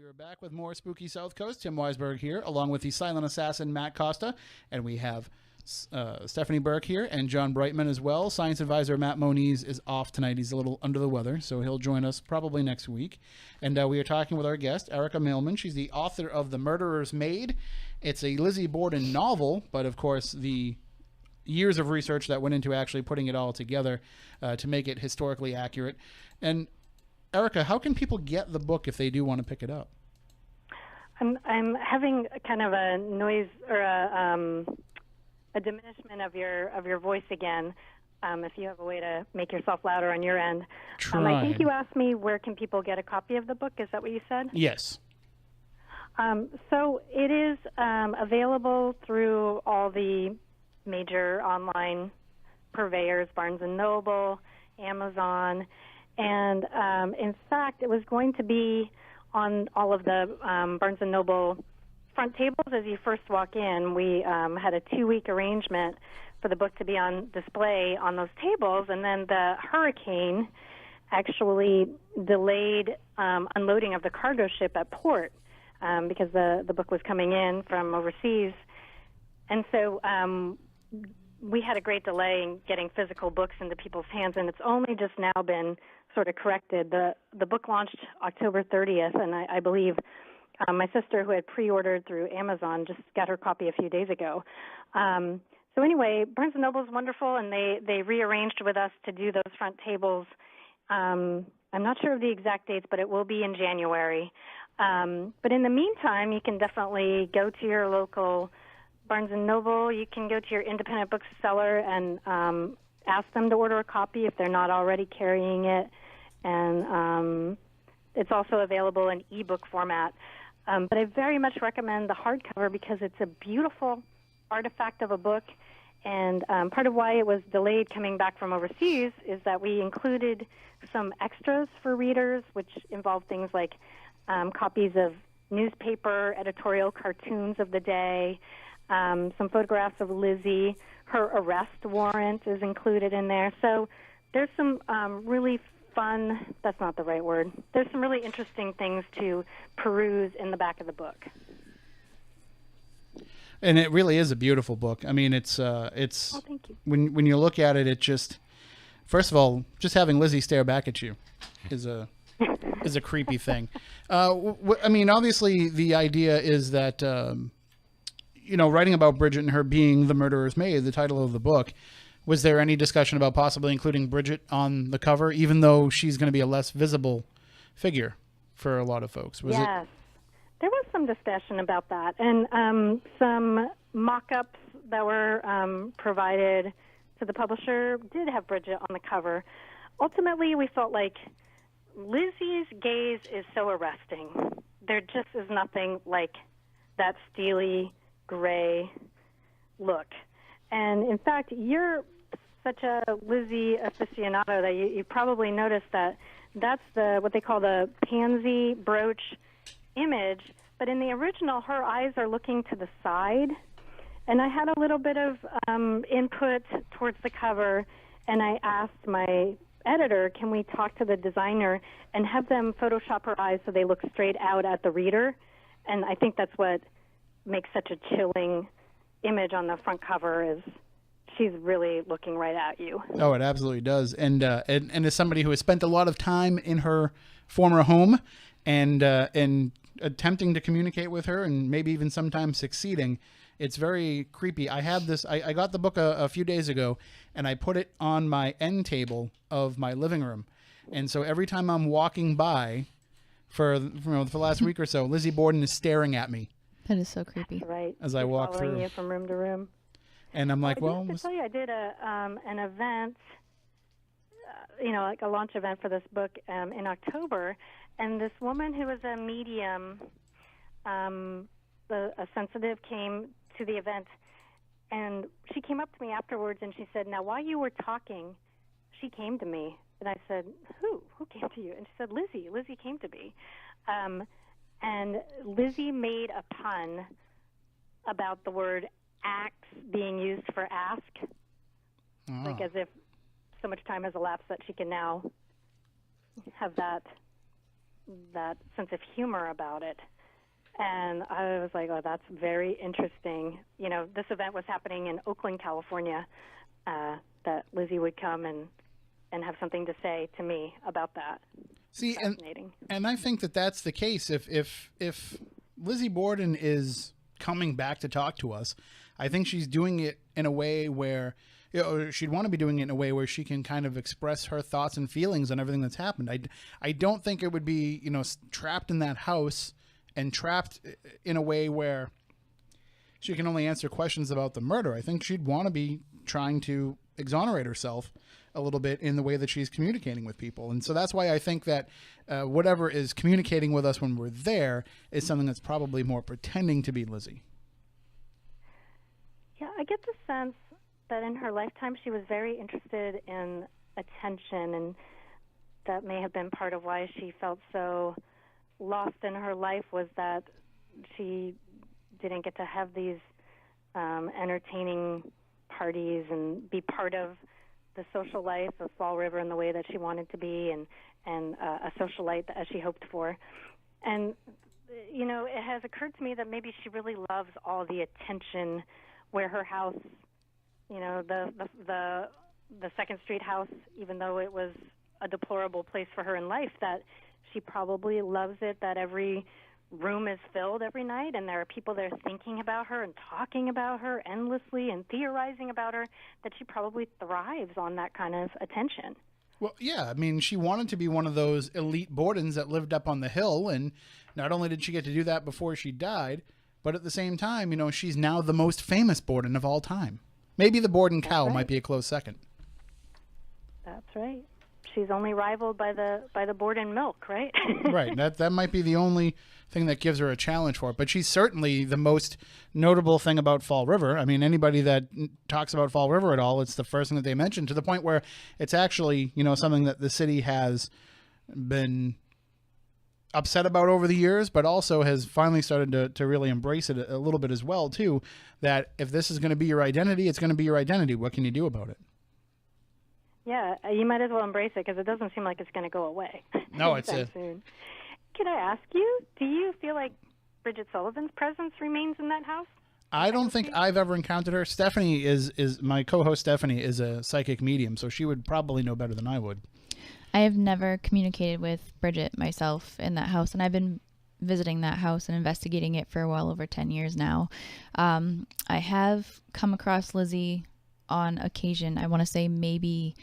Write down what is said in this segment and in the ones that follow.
We are back with more Spooky South Coast. Tim Weisberg here, along with the silent assassin, Matt Costa. And we have Stephanie Burke here and John Brightman as well. Science advisor Matt Moniz is off tonight. He's a little under the weather, so he'll join us probably next week. And we are talking with our guest, Erika Mailman. She's the author of The Murderer's Maid. It's a Lizzie Borden novel, but of course the years of research that went into actually putting it all together to make it historically accurate. And Erika, how can people get the book if they do want to pick it up? I'm having kind of a noise or a diminishment of your voice again. If you have a way to make yourself louder on your end. I think you asked me where can people get a copy of the book. Is that what you said? Yes. So it is available through all the major online purveyors, Barnes & Noble, Amazon, and in fact, it was going to be on all of the Barnes & Noble front tables as you first walk in. We had a 2-week arrangement for the book to be on display on those tables, and then the hurricane actually delayed unloading of the cargo ship at port because the book was coming in from overseas. And so we had a great delay in getting physical books into people's hands, and it's only just now been sort of corrected. The book launched October 30th, and I believe my sister, who had pre-ordered through Amazon, just got her copy a few days ago. So anyway, Barnes & Noble is wonderful, and they rearranged with us to do those front tables. I'm not sure of the exact dates, but it will be in January. But in the meantime, you can definitely go to your local Barnes & Noble. You can go to your independent bookseller and ask them to order a copy if they're not already carrying it. And it's also available in ebook format. But I very much recommend the hardcover because it's a beautiful artifact of a book. And part of why it was delayed coming back from overseas is that we included some extras for readers, which involve things like copies of newspaper editorial cartoons of the day, some photographs of Lizzie. Her arrest warrant is included in there. So there's some really fun, that's not the right word, there's some really interesting things to peruse in the back of the book. And it really is a beautiful book. I mean, it's thank you. When you look at it, it just, first of all, just having Lizzie stare back at you is a creepy thing. I mean, obviously the idea is that writing about Bridget and her being the murderer's maid, the title of the book, was there any discussion about possibly including Bridget on the cover, even though she's going to be a less visible figure for a lot of folks? Yes. There was some discussion about that, and some mock-ups that were provided to the publisher did have Bridget on the cover. Ultimately, we felt like Lizzie's gaze is so arresting. There just is nothing like that steely gray look. And in fact, you're such a Lizzie aficionado that you probably noticed that that's what they call the pansy brooch image. But in the original, her eyes are looking to the side. And I had a little bit of input towards the cover, and I asked my editor, can we talk to the designer and have them Photoshop her eyes so they look straight out at the reader? And I think that's what makes such a chilling image on the front cover is she's really looking right at you. Oh, it absolutely does. And as somebody who has spent a lot of time in her former home and attempting to communicate with her and maybe even sometimes succeeding, it's very creepy. I have this, I got the book a few days ago and I put it on my end table of my living room. And so every time I'm walking by for the last week or so, Lizzie Borden is staring at me. That is so creepy. That's right. As I walk following through you from room to room. And I'm like, I tell you, I did an event, like a launch event for this book in October, and this woman who was a medium, a sensitive, came to the event, and she came up to me afterwards, and she said, now, while you were talking, she came to me. And I said, who? Who came to you? And she said, Lizzie. Lizzie came to me. And Lizzie made a pun about the word axe being used for ask, like as if so much time has elapsed that she can now have that that sense of humor about it. And I was like, oh, that's very interesting. You know, this event was happening in Oakland, California, that Lizzie would come and have something to say to me about that. See, fascinating. And I think that that's the case. If Lizzie Borden is coming back to talk to us, I think she's doing it in a way where, you know, she'd want to be doing it in a way where she can kind of express her thoughts and feelings on everything that's happened. I don't think it would be, you know, trapped in that house and trapped in a way where she can only answer questions about the murder. I think she'd want to be trying to exonerate herself a little bit in the way that she's communicating with people. And so that's why I think that whatever is communicating with us when we're there is something that's probably more pretending to be Lizzie. Yeah, I get the sense that in her lifetime she was very interested in attention, and that may have been part of why she felt so lost in her life, was that she didn't get to have these entertaining parties and be part of the social life of Fall River in the way that she wanted to be, and a socialite as she hoped for. And, you know, it has occurred to me that maybe she really loves all the attention where her house, you know, the Second Street house, even though it was a deplorable place for her in life, that she probably loves it, that every room is filled every night, and there are people there thinking about her and talking about her endlessly and theorizing about her, that she probably thrives on that kind of attention. Well, yeah, I mean, she wanted to be one of those elite Bordens that lived up on the hill, and not only did she get to do that before she died, but at the same time, you know, she's now the most famous Borden of all time. Maybe the Borden cow might be a close second. That's right. She's only rivaled by the Borden milk, right? Right. That might be the only thing that gives her a challenge for it. But she's certainly the most notable thing about Fall River. I mean, anybody that talks about Fall River at all, it's the first thing that they mention, to the point where it's actually, you know, something that the city has been upset about over the years, but also has finally started to really embrace it a little bit as well, too, that if this is going to be your identity, it's going to be your identity. What can you do about it? Yeah, you might as well embrace it, because it doesn't seem like it's going to go away. No, it's soon. Can I ask you, do you feel like Bridget Sullivan's presence remains in that house? I don't think I've ever encountered her. Stephanie is my co-host. Stephanie is a psychic medium, so she would probably know better than I would. I have never communicated with Bridget myself in that house, and I've been visiting that house and investigating it for well over 10 years now. I have come across Lizzie on occasion. I want to say maybe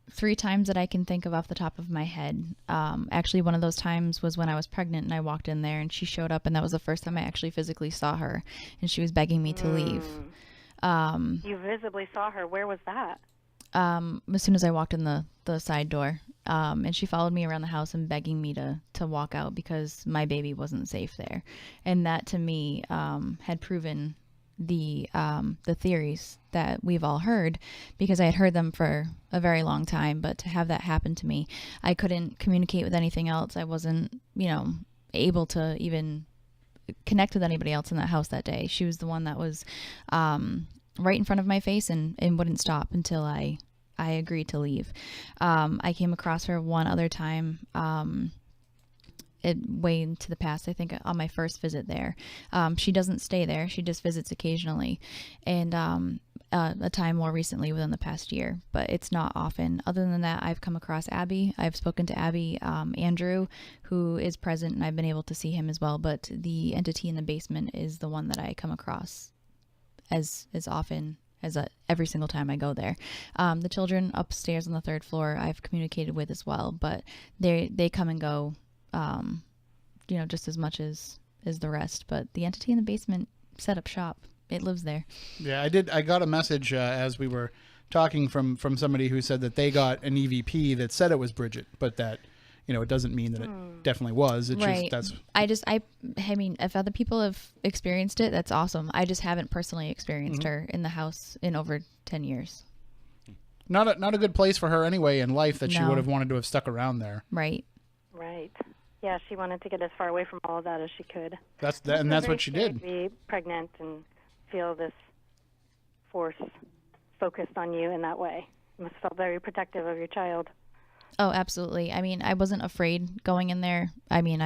3 times that I can think of off the top of my head. Actually, one of those times was when I was pregnant and I walked in there and she showed up, and that was the first time I actually physically saw her, and she was begging me to leave. You visibly saw her. Where was that? As soon as I walked in the side door, and she followed me around the house and begging me to walk out because my baby wasn't safe there. And that to me had proven the theories that we've all heard, because I had heard them for a very long time, but to have that happen to me, I couldn't communicate with anything else. I wasn't, you know, able to even connect with anybody else in that house that day. She was the one that was right in front of my face and wouldn't stop until I agreed to leave. I came across her one other time, way into the past, I think on my first visit there. She doesn't stay there. She just visits occasionally, and a time more recently within the past year, but it's not often. Other than that, I've come across Abby. I've spoken to Abby, Andrew, who is present, and I've been able to see him as well, but the entity in the basement is the one that I come across as often as every single time I go there. The children upstairs on the 3rd floor I've communicated with as well, but they come and go, you know, just as much as the rest. But the entity in the basement set up shop. It lives there. Yeah, I got a message as we were talking from somebody who said that they got an EVP that said it was Bridget, but that, you know, it doesn't mean that it definitely was. It's right. Just I mean, if other people have experienced it, that's awesome. I just haven't personally experienced her in the house in over 10 years. Not a good place for her anyway in life, that she would have wanted to have stuck around there. Right. Right. Yeah, she wanted to get as far away from all of that as she could. That's what she did. To be pregnant and feel this force focused on you in that way. You must have felt very protective of your child. Oh, absolutely. I mean, I wasn't afraid going in there. I mean,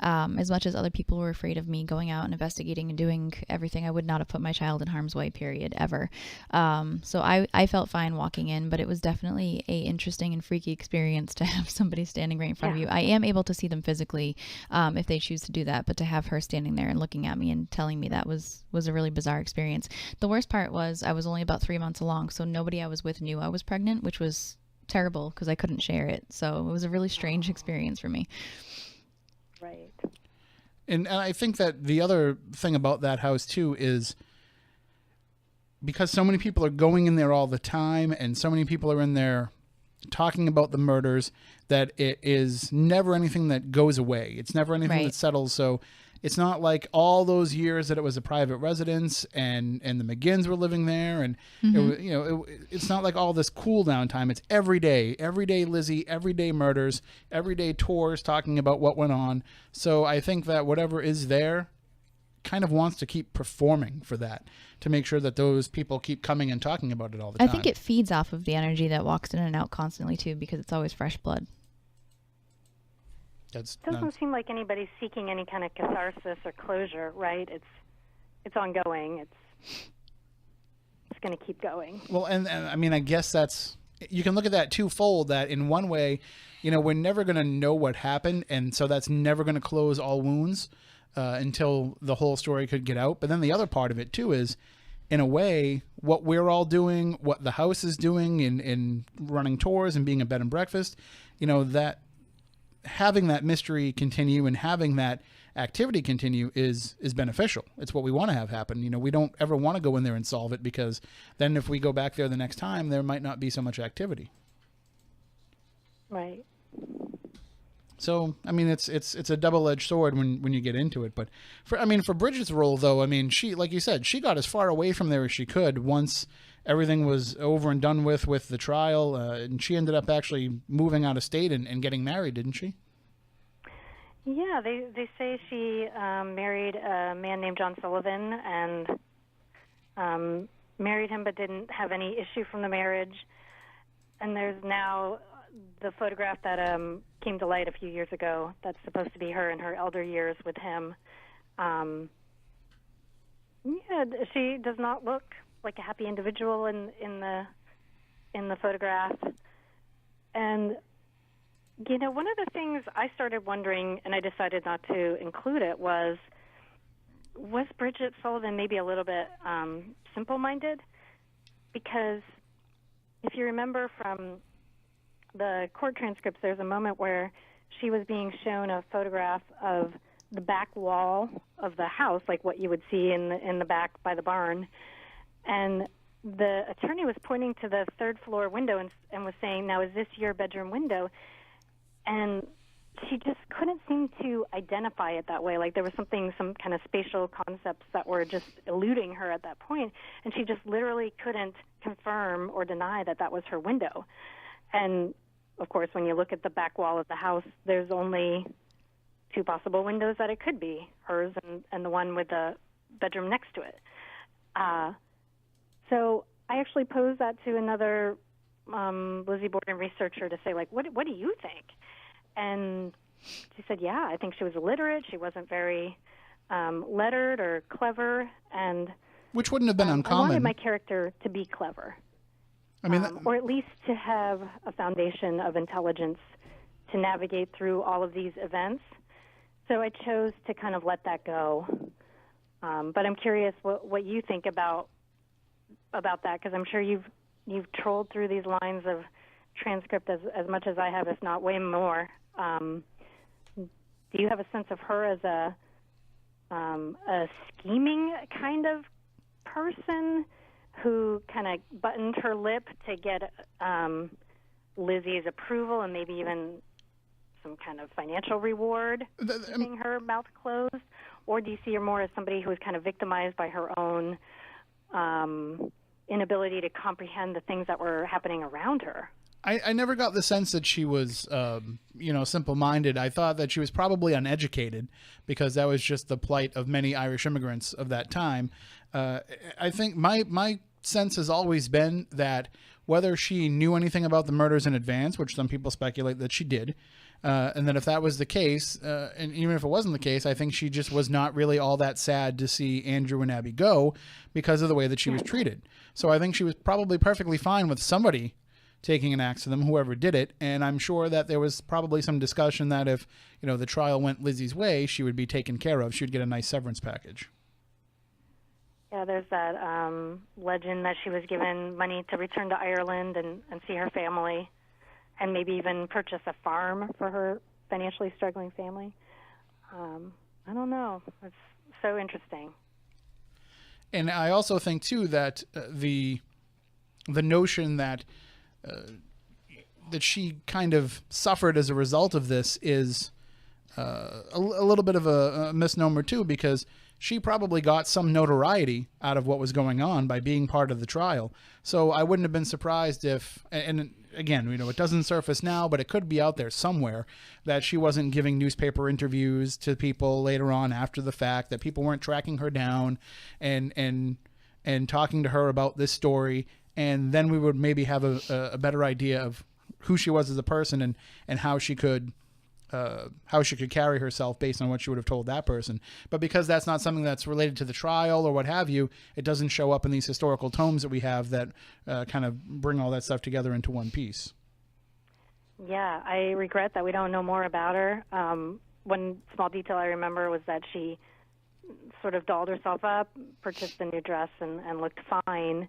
as much as other people were afraid of me going out and investigating and doing everything, I would not have put my child in harm's way, period, ever. So I felt fine walking in, but it was definitely a interesting and freaky experience to have somebody standing right in front of you. I am able to see them physically, if they choose to do that, but to have her standing there and looking at me and telling me that was a really bizarre experience. The worst part was I was only about 3 months along, so nobody I was with knew I was pregnant, which was terrible because I couldn't share it. So it was a really strange experience for me. Right. And I think that the other thing about that house too is because so many people are going in there all the time and so many people are in there talking about the murders, that it is never anything that goes away. It's never anything that settles. So it's not like all those years that it was a private residence and the McGinns were living there. And, it's not like all this cool down time. It's every day Lizzie, everyday murders, everyday tours talking about what went on. So I think that whatever is there kind of wants to keep performing for that, to make sure that those people keep coming and talking about it all the time. I think it feeds off of the energy that walks in and out constantly too, because it's always fresh blood. Doesn't seem like anybody's seeking any kind of catharsis or closure, right? It's ongoing. It's going to keep going. Well, and I mean, I guess that's, you can look at that twofold, that in one way, we're never going to know what happened, and so that's never going to close all wounds until the whole story could get out. But then the other part of it too is, in a way, what we're all doing, what the house is doing in running tours and being a bed and breakfast, that having that mystery continue and having that activity continue is beneficial. It's what we want to have happen. We don't ever want to go in there and solve it, because then if we go back there the next time, there might not be so much activity. Right. So, I mean, it's a double-edged sword when you get into it. But for Bridget's role, though, I mean, she, like you said, she got as far away from there as she could once everything was over and done with the trial, and she ended up actually moving out of state and getting married, didn't she? Yeah, they say she married a man named John Sullivan and married him, but didn't have any issue from the marriage. And there's now the photograph that came to light a few years ago that's supposed to be her in her elder years with him. She does not look like a happy individual in the photograph. And one of the things I started wondering, and I decided not to include it, was Bridget Sullivan maybe a little bit simple-minded? Because if you remember from the court transcripts, there's a moment where she was being shown a photograph of the back wall of the house, like what you would see in the back by the barn. And the attorney was pointing to the third floor window and was saying, "Now, is this your bedroom window?" And she just couldn't seem to identify it that way. Like there was some kind of spatial concepts that were just eluding her at that point. And she just literally couldn't confirm or deny that was her window. And, of course, when you look at the back wall of the house, there's only two possible windows that it could be, hers and the one with the bedroom next to it. So I actually posed that to another Lizzie Borden researcher to say, what do you think? And she said, yeah, I think she was illiterate. She wasn't very lettered or clever. And which wouldn't have been uncommon. I wanted my character to be clever. I mean, or at least to have a foundation of intelligence to navigate through all of these events. So I chose to kind of let that go. But I'm curious what you think about that, because I'm sure you've trolled through these lines of transcript as much as I have, if not way more. Do you have a sense of her as a scheming kind of person who kind of buttoned her lip to get Lizzie's approval and maybe even some kind of financial reward, keeping her mouth closed? Or do you see her more as somebody who was kind of victimized by her own inability to comprehend the things that were happening around her? I never got the sense that she was, simple-minded. I thought that she was probably uneducated, because that was just the plight of many Irish immigrants of that time. I think my sense has always been that whether she knew anything about the murders in advance, which some people speculate that she did. And then if that was the case, and even if it wasn't the case, I think she just was not really all that sad to see Andrew and Abby go because of the way that she was treated. So I think she was probably perfectly fine with somebody taking an axe to them, whoever did it. And I'm sure that there was probably some discussion that if, the trial went Lizzie's way, she would be taken care of. She would get a nice severance package. Yeah, there's that legend that she was given money to return to Ireland and see her family, and maybe even purchase a farm for her financially struggling family. I don't know. It's so interesting. And I also think, too, that the notion that that she kind of suffered as a result of this is a little bit of a misnomer, too, because she probably got some notoriety out of what was going on by being part of the trial. So I wouldn't have been surprised if, and again, it doesn't surface now, but it could be out there somewhere, that she wasn't giving newspaper interviews to people later on after the fact, that people weren't tracking her down and talking to her about this story. And then we would maybe have a better idea of who she was as a person and how she could carry herself based on what she would have told that person. But because that's not something that's related to the trial or what have you, it doesn't show up in these historical tomes that we have that kind of bring all that stuff together into one piece. Yeah, I regret that we don't know more about her. One small detail I remember was that she sort of dolled herself up, purchased a new dress, and looked fine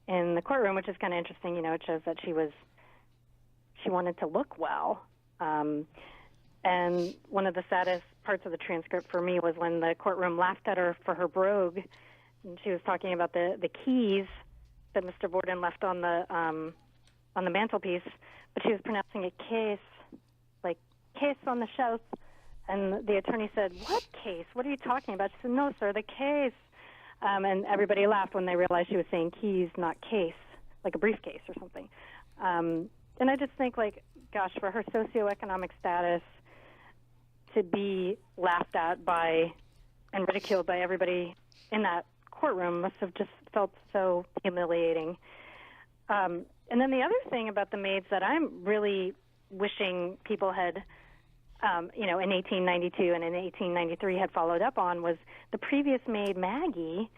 in the courtroom, which is kind of interesting. It shows that she wanted to look well. And one of the saddest parts of the transcript for me was when the courtroom laughed at her for her brogue. And she was talking about the keys that Mr. Borden left on the mantelpiece, but she was pronouncing it case, like case on the shelf. And the attorney said, "What case? What are you talking about?" She said, "No, sir, the case." And everybody laughed when they realized she was saying keys, not case, like a briefcase or something. And I just think, gosh, for her socioeconomic status, to be laughed at by and ridiculed by everybody in that courtroom must have just felt so humiliating. And then the other thing about the Maids that I'm really wishing people had, in 1892 and in 1893 had followed up on was the previous maid, Maggie.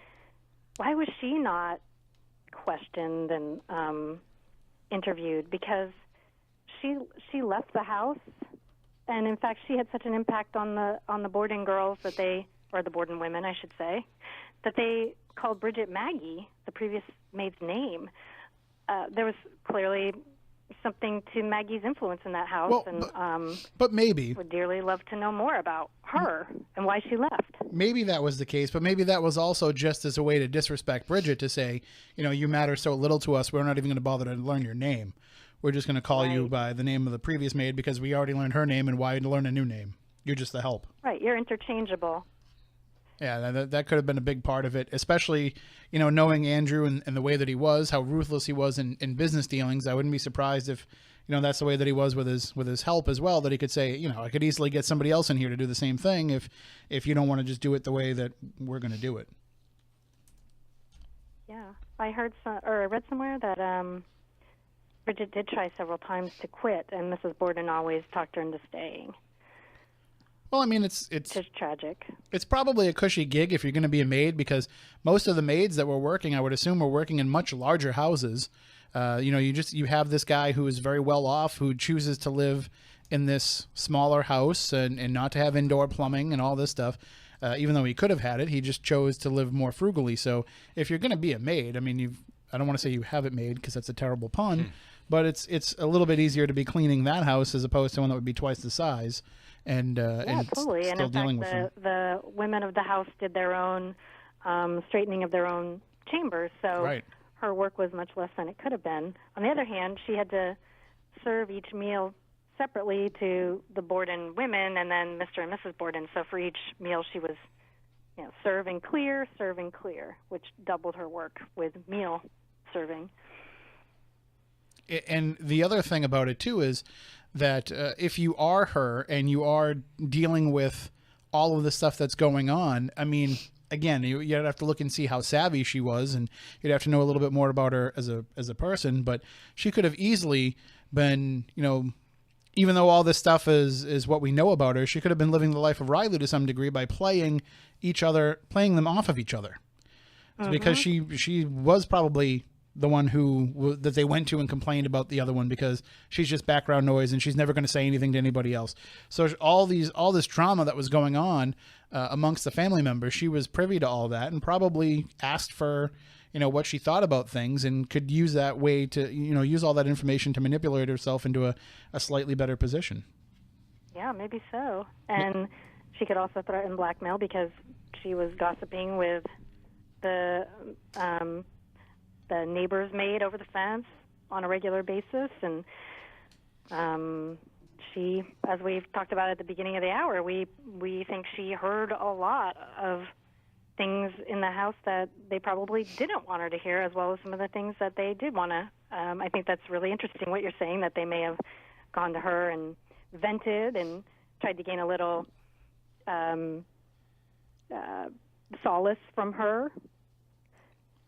Why was she not questioned and interviewed? Because she left the house. And in fact, she had such an impact on the Borden girls or the Borden women, I should say, that they called Bridget Maggie, the previous maid's name. There was clearly something to Maggie's influence in that house, but maybe would dearly love to know more about her and why she left. Maybe that was the case, but maybe that was also just as a way to disrespect Bridget, to say, you matter so little to us, we're not even going to bother to learn your name. We're just going to call you by the name of the previous maid because we already learned her name, and why learn a new name? You're just the help. Right, you're interchangeable. Yeah, that could have been a big part of it, especially, knowing Andrew and the way that he was, how ruthless he was in business dealings. I wouldn't be surprised if, that's the way that he was with his help as well, that he could say, I could easily get somebody else in here to do the same thing if you don't want to just do it the way that we're going to do it. Yeah, I read somewhere that Bridget did try several times to quit, and Mrs. Borden always talked her into staying. Well, I mean, it's just tragic. It's probably a cushy gig if you're going to be a maid, because most of the maids that were working, I would assume, were working in much larger houses. You have this guy who is very well off, who chooses to live in this smaller house and not to have indoor plumbing and all this stuff. Even though he could have had it, he just chose to live more frugally. So if you're going to be a maid, I mean, I don't want to say you have it made because that's a terrible pun, but it's a little bit easier to be cleaning that house as opposed to one that would be twice the size. And totally. Still and dealing in fact, with them. the women of the house did their own straightening of their own chambers, so her work was much less than it could have been. On the other hand, she had to serve each meal separately to the Borden women and then Mr. and Mrs. Borden. So for each meal, she was, serve and clear, which doubled her work with meal serving. And the other thing about it too is that if you are her and you are dealing with all of the stuff that's going on, I mean, again, you'd have to look and see how savvy she was, and you'd have to know a little bit more about her as a person. But she could have easily been, even though all this stuff is what we know about her, she could have been living the life of Riley to some degree by playing them off of each other. So because she was probably the one that they went to and complained about the other one, because she's just background noise and she's never going to say anything to anybody else. So all this drama that was going on amongst the family members, she was privy to all that and probably asked for, what she thought about things, and could use that way to, use all that information to manipulate herself into a slightly better position. Yeah, maybe so. And she could also threaten blackmail because she was gossiping with the neighbor's maid over the fence on a regular basis, and she, as we've talked about at the beginning of the hour, we think she heard a lot of things in the house that they probably didn't want her to hear, as well as some of the things that they did want to. I think that's really interesting what you're saying, that they may have gone to her and vented and tried to gain a little solace from her.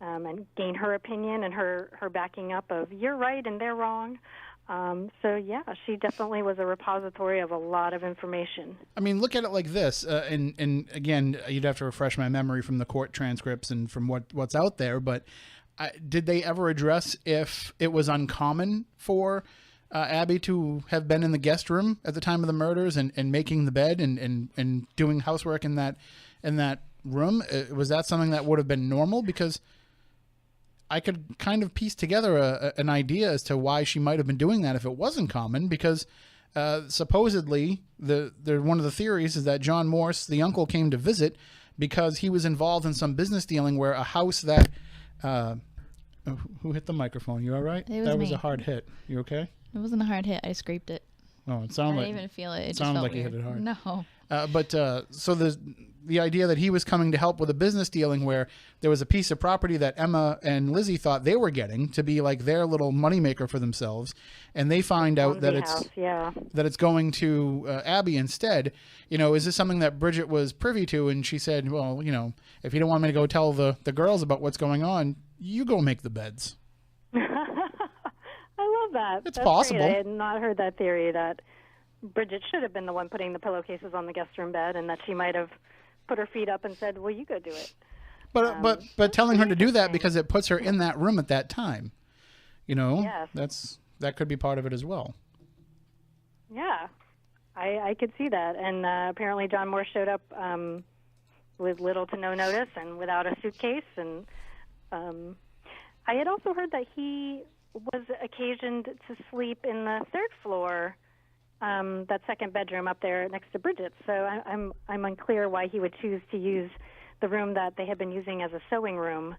And gain her opinion and her backing up of you're right and they're wrong. So she definitely was a repository of a lot of information. I mean, look at it like this, and again, you'd have to refresh my memory from the court transcripts and from what's out there. But did they ever address if it was uncommon for Abby to have been in the guest room at the time of the murders and making the bed and doing housework in that room? Was that something that would have been normal? Because I could kind of piece together an idea as to why she might have been doing that if it wasn't common, because supposedly one of the theories is that John Morse, the uncle, came to visit because he was involved in some business dealing where a house that who hit the microphone? You all right? That was a hard hit. You okay? It wasn't a hard hit. I scraped it. Oh, it sounded like... I didn't even feel it. It sounded just like felt you hit it hard. No. So the idea that he was coming to help with a business dealing where there was a piece of property that Emma and Lizzie thought they were getting to be like their little moneymaker for themselves, and they find out that it's going to Abby instead. Is this something that Bridget was privy to? And she said, well, if you don't want me to go tell the girls about what's going on, you go make the beds. I love that. That's possible. Great. I had not heard that theory that Bridget should have been the one putting the pillowcases on the guest room bed, and that she might have put her feet up and said, well, you go do it. But telling her to do that because it puts her in that room at that time, yes. that could be part of it as well. Yeah, I could see that. And apparently John Moore showed up with little to no notice and without a suitcase. And I had also heard that he was occasioned to sleep in the third floor, that second bedroom up there next to Bridget's. So I'm unclear why he would choose to use the room that they had been using as a sewing room,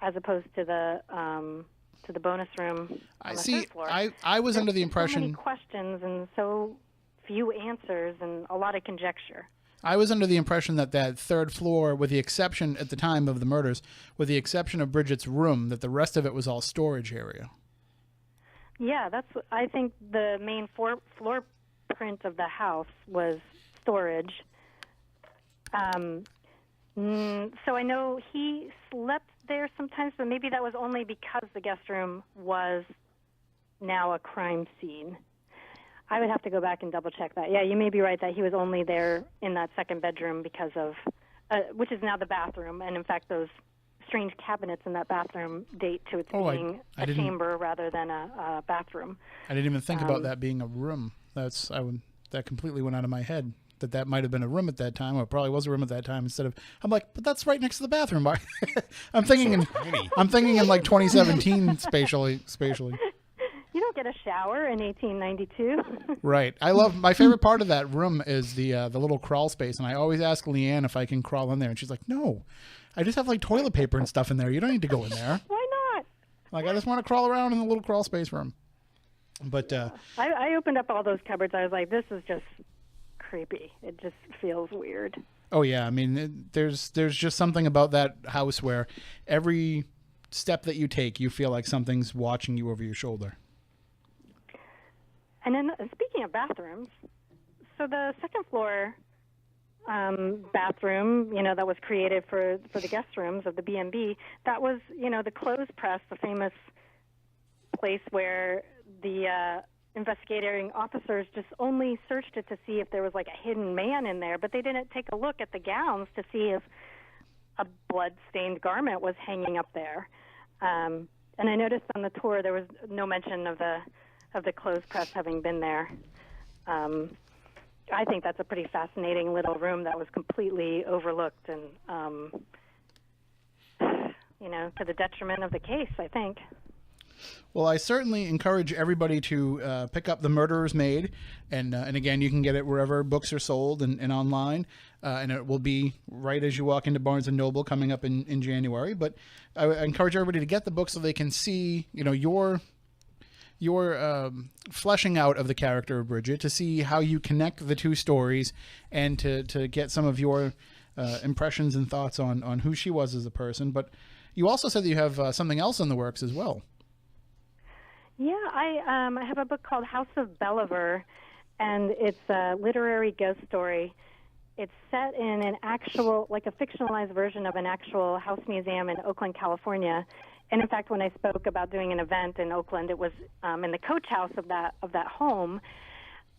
as opposed to the bonus room on the third floor. I was under the impression... So many questions and so few answers and a lot of conjecture. I was under the impression that third floor, with the exception at the time of the murders, with the exception of Bridget's room, that the rest of it was all storage area. Yeah, I think the main floor print of the house was storage. So I know he slept there sometimes, but maybe that was only because the guest room was now a crime scene. I would have to go back and double check that. Yeah, you may be right that he was only there in that second bedroom because of, which is now the bathroom, and in fact those strange cabinets in that bathroom date to its being a chamber rather than a bathroom. I didn't even think about that being a room. That completely went out of my head. That might have been a room at that time, or it probably was a room at that time. I'm like, but that's right next to the bathroom. I'm thinking in like 2017 spatially. You don't get a shower in 1892. Right. My favorite part of that room is the little crawl space, and I always ask Leanne if I can crawl in there, and she's like, no, I just have like toilet paper and stuff in there. You don't need to go in there. Why not? Like, I just want to crawl around in the little crawl space room. But I opened up all those cupboards. I was like, this is just creepy. It just feels weird. Oh yeah, I mean, there's just something about that house where every step that you take, you feel like something's watching you over your shoulder. And then, speaking of bathrooms, so the second floor bathroom, that was created for the guest rooms of the B&B, that was, the clothes press, the famous place where the investigating officers just only searched it to see if there was like a hidden man in there, but they didn't take a look at the gowns to see if a blood-stained garment was hanging up there. And I noticed on the tour there was no mention of the clothes press having been there. I think that's a pretty fascinating little room that was completely overlooked and, to the detriment of the case, I think. Well, I certainly encourage everybody to pick up The Murderer's Maid, and again, you can get it wherever books are sold and online, and it will be right as you walk into Barnes & Noble coming up in January. But I encourage everybody to get the book so they can see, your fleshing out of the character of Bridget, to see how you connect the two stories, and to get some of your impressions and thoughts on who she was as a person. But you also said that you have something else in the works as well. Yeah, I have a book called House of Belliver, and it's a literary ghost story. It's set in an actual, like a fictionalized version of an actual house museum in Oakland, California. And in fact, when I spoke about doing an event in Oakland, it was in the coach house of that home.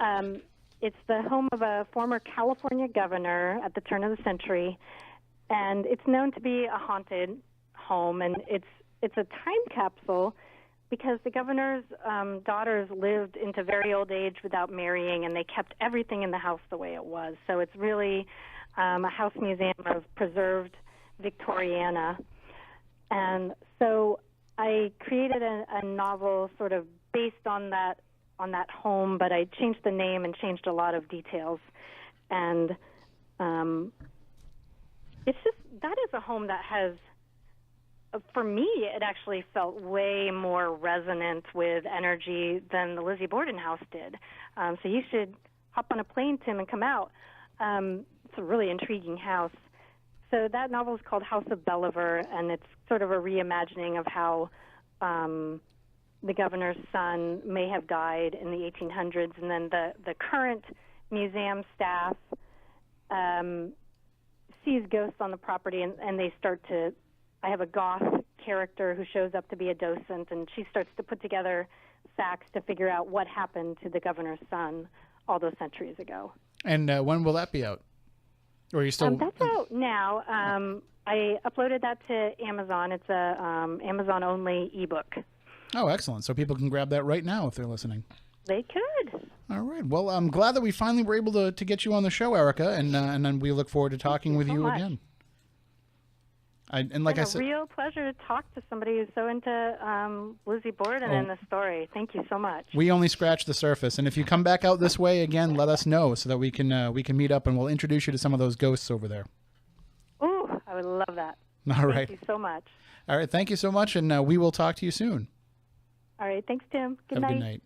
It's the home of a former California governor at the turn of the century, and it's known to be a haunted home. And it's a time capsule because the governor's daughters lived into very old age without marrying, and they kept everything in the house the way it was. So it's really a house museum of preserved Victoriana. And so I created a novel sort of based on that home, but I changed the name and changed a lot of details. And it's just, that is a home that has, for me, it actually felt way more resonant with energy than the Lizzie Borden house did. So you should hop on a plane, Tim, and come out. It's a really intriguing house. So that novel is called House of Belliver, and it's sort of a reimagining of how the governor's son may have died in the 1800s, and then the current museum staff sees ghosts on the property, and they start to, I have a goth character who shows up to be a docent, and she starts to put together facts to figure out what happened to the governor's son all those centuries ago. And when will that be out? Or are you still? That's out now. I uploaded that to Amazon. It's a Amazon-only ebook. Oh, excellent. So people can grab that right now if they're listening. They could. All right. Well, I'm glad that we finally were able to get you on the show, Erika, and then we look forward to talking with you again. And like I said, it's a real pleasure to talk to somebody who's so into Lizzie Borden and the story. Thank you so much. We only scratched the surface, and if you come back out this way again, let us know so that we can meet up, and we'll introduce you to some of those ghosts over there. Ooh, I would love that. All right. Thank you so much. All right. Thank you so much, and we will talk to you soon. All right. Thanks, Tim. Good Have night. a good night.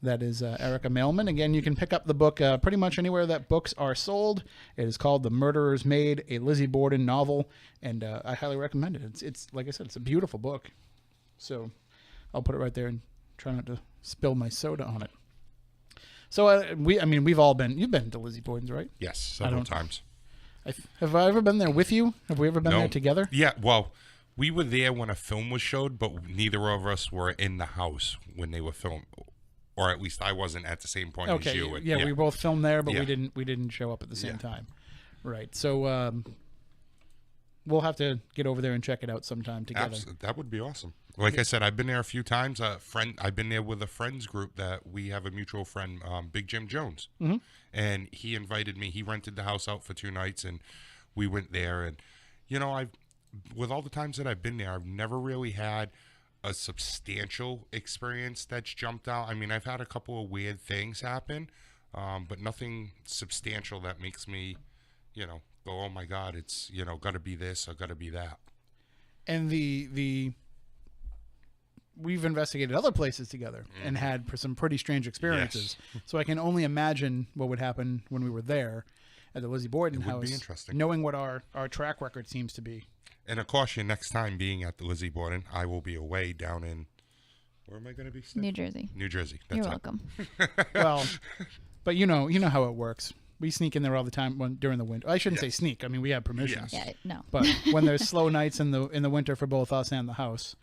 That is Erika Mailman. Again, you can pick up the book pretty much anywhere that books are sold. It is called The Murderer's Maid, a Lizzie Borden novel, and I highly recommend it. It's like I said, it's a beautiful book. So I'll put it right there and try not to spill my soda on it. So we've all been. You've been to Lizzie Borden's, right? Yes, several times. Have I ever been there with you? Have we ever been there together? Yeah. Well, we were there when a film was showed, but neither of us were in the house when they were filmed. Or at least I wasn't at the same point as you. Yeah, we both filmed there, but we didn't show up at the same time. Right. So we'll have to get over there and check it out sometime together. Absolutely. That would be awesome. Like I said, I've been there a few times. I've been there with a friends group that we have a mutual friend, Big Jim Jones, and he invited me. He rented the house out for 2 nights, and we went there. And with all the times that I've been there, I've never really had a substantial experience that's jumped out. I mean, I've had a couple of weird things happen, but nothing substantial that makes me, go, oh my God, it's, got to be this or got to be that. And we've investigated other places together and had some pretty strange experiences. Yes. So I can only imagine what would happen when we were there at the Lizzie Borden house. It would be interesting. Knowing what our track record seems to be. And of course, next time being at the Lizzie Borden, I will be away down in, where am I going to be? New Jersey. New Jersey. That's You're welcome. Well, but you know how it works. We sneak in there all the time during the winter. I shouldn't say sneak. I mean, we have permission. Yes. Yeah, no. But when there's slow nights in the winter for both us and the house,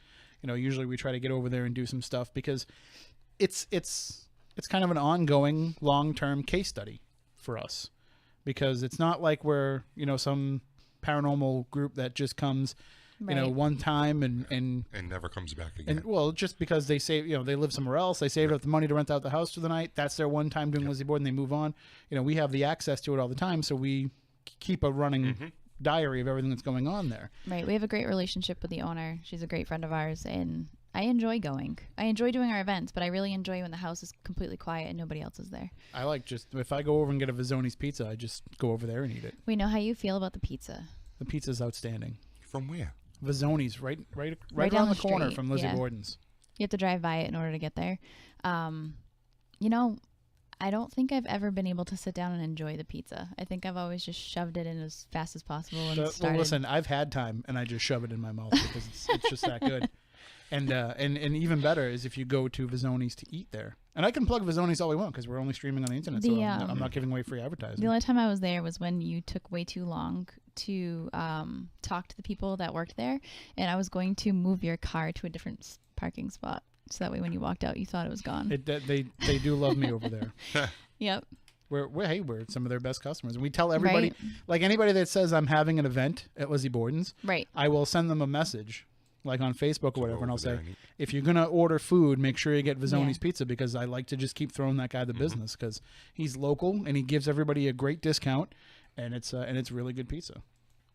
usually we try to get over there and do some stuff because it's kind of an ongoing long-term case study for us, because it's not like we're some paranormal group that just comes one time and never comes back again. And well, just because they save, they live somewhere else, they saved up the money to rent out the house for the night. That's their one time doing Lizzie Board, and they move on. We have the access to it all the time, so we keep a running diary of everything that's going on there. Right. We have a great relationship with the owner. She's a great friend of ours, and I enjoy going. I enjoy doing our events, but I really enjoy when the house is completely quiet and nobody else is there. I like if I go over and get a Vizzoni's pizza, I just go over there and eat it. We know how you feel about the pizza. The pizza's outstanding. From where? Vizzoni's, right down around the the corner street, from Lizzie yeah. Borden's. You have to drive by it in order to get there. I don't think I've ever been able to sit down and enjoy the pizza. I think I've always just shoved it in as fast as possible and started. Well, listen, I've had time and I just shove it in my mouth because it's just that good. And even better is if you go to Vizzoni's to eat there. And I can plug Vizzoni's all we want because we're only streaming on the internet, so I'm not giving away free advertising. The only time I was there was when you took way too long to talk to the people that worked there, and I was going to move your car to a different parking spot, so that way when you walked out, you thought it was gone. They do love me over there. Yep. We're some of their best customers, and we tell everybody, Right. like anybody that says I'm having an event at Lizzie Borden's, Right. I will send them a message, like on Facebook or whatever, and I'll say, over there and eat. if you're gonna order food, make sure you get Vizzoni's Yeah. pizza, because I like to just keep throwing that guy the business because he's local and he gives everybody a great discount, and it's really good pizza.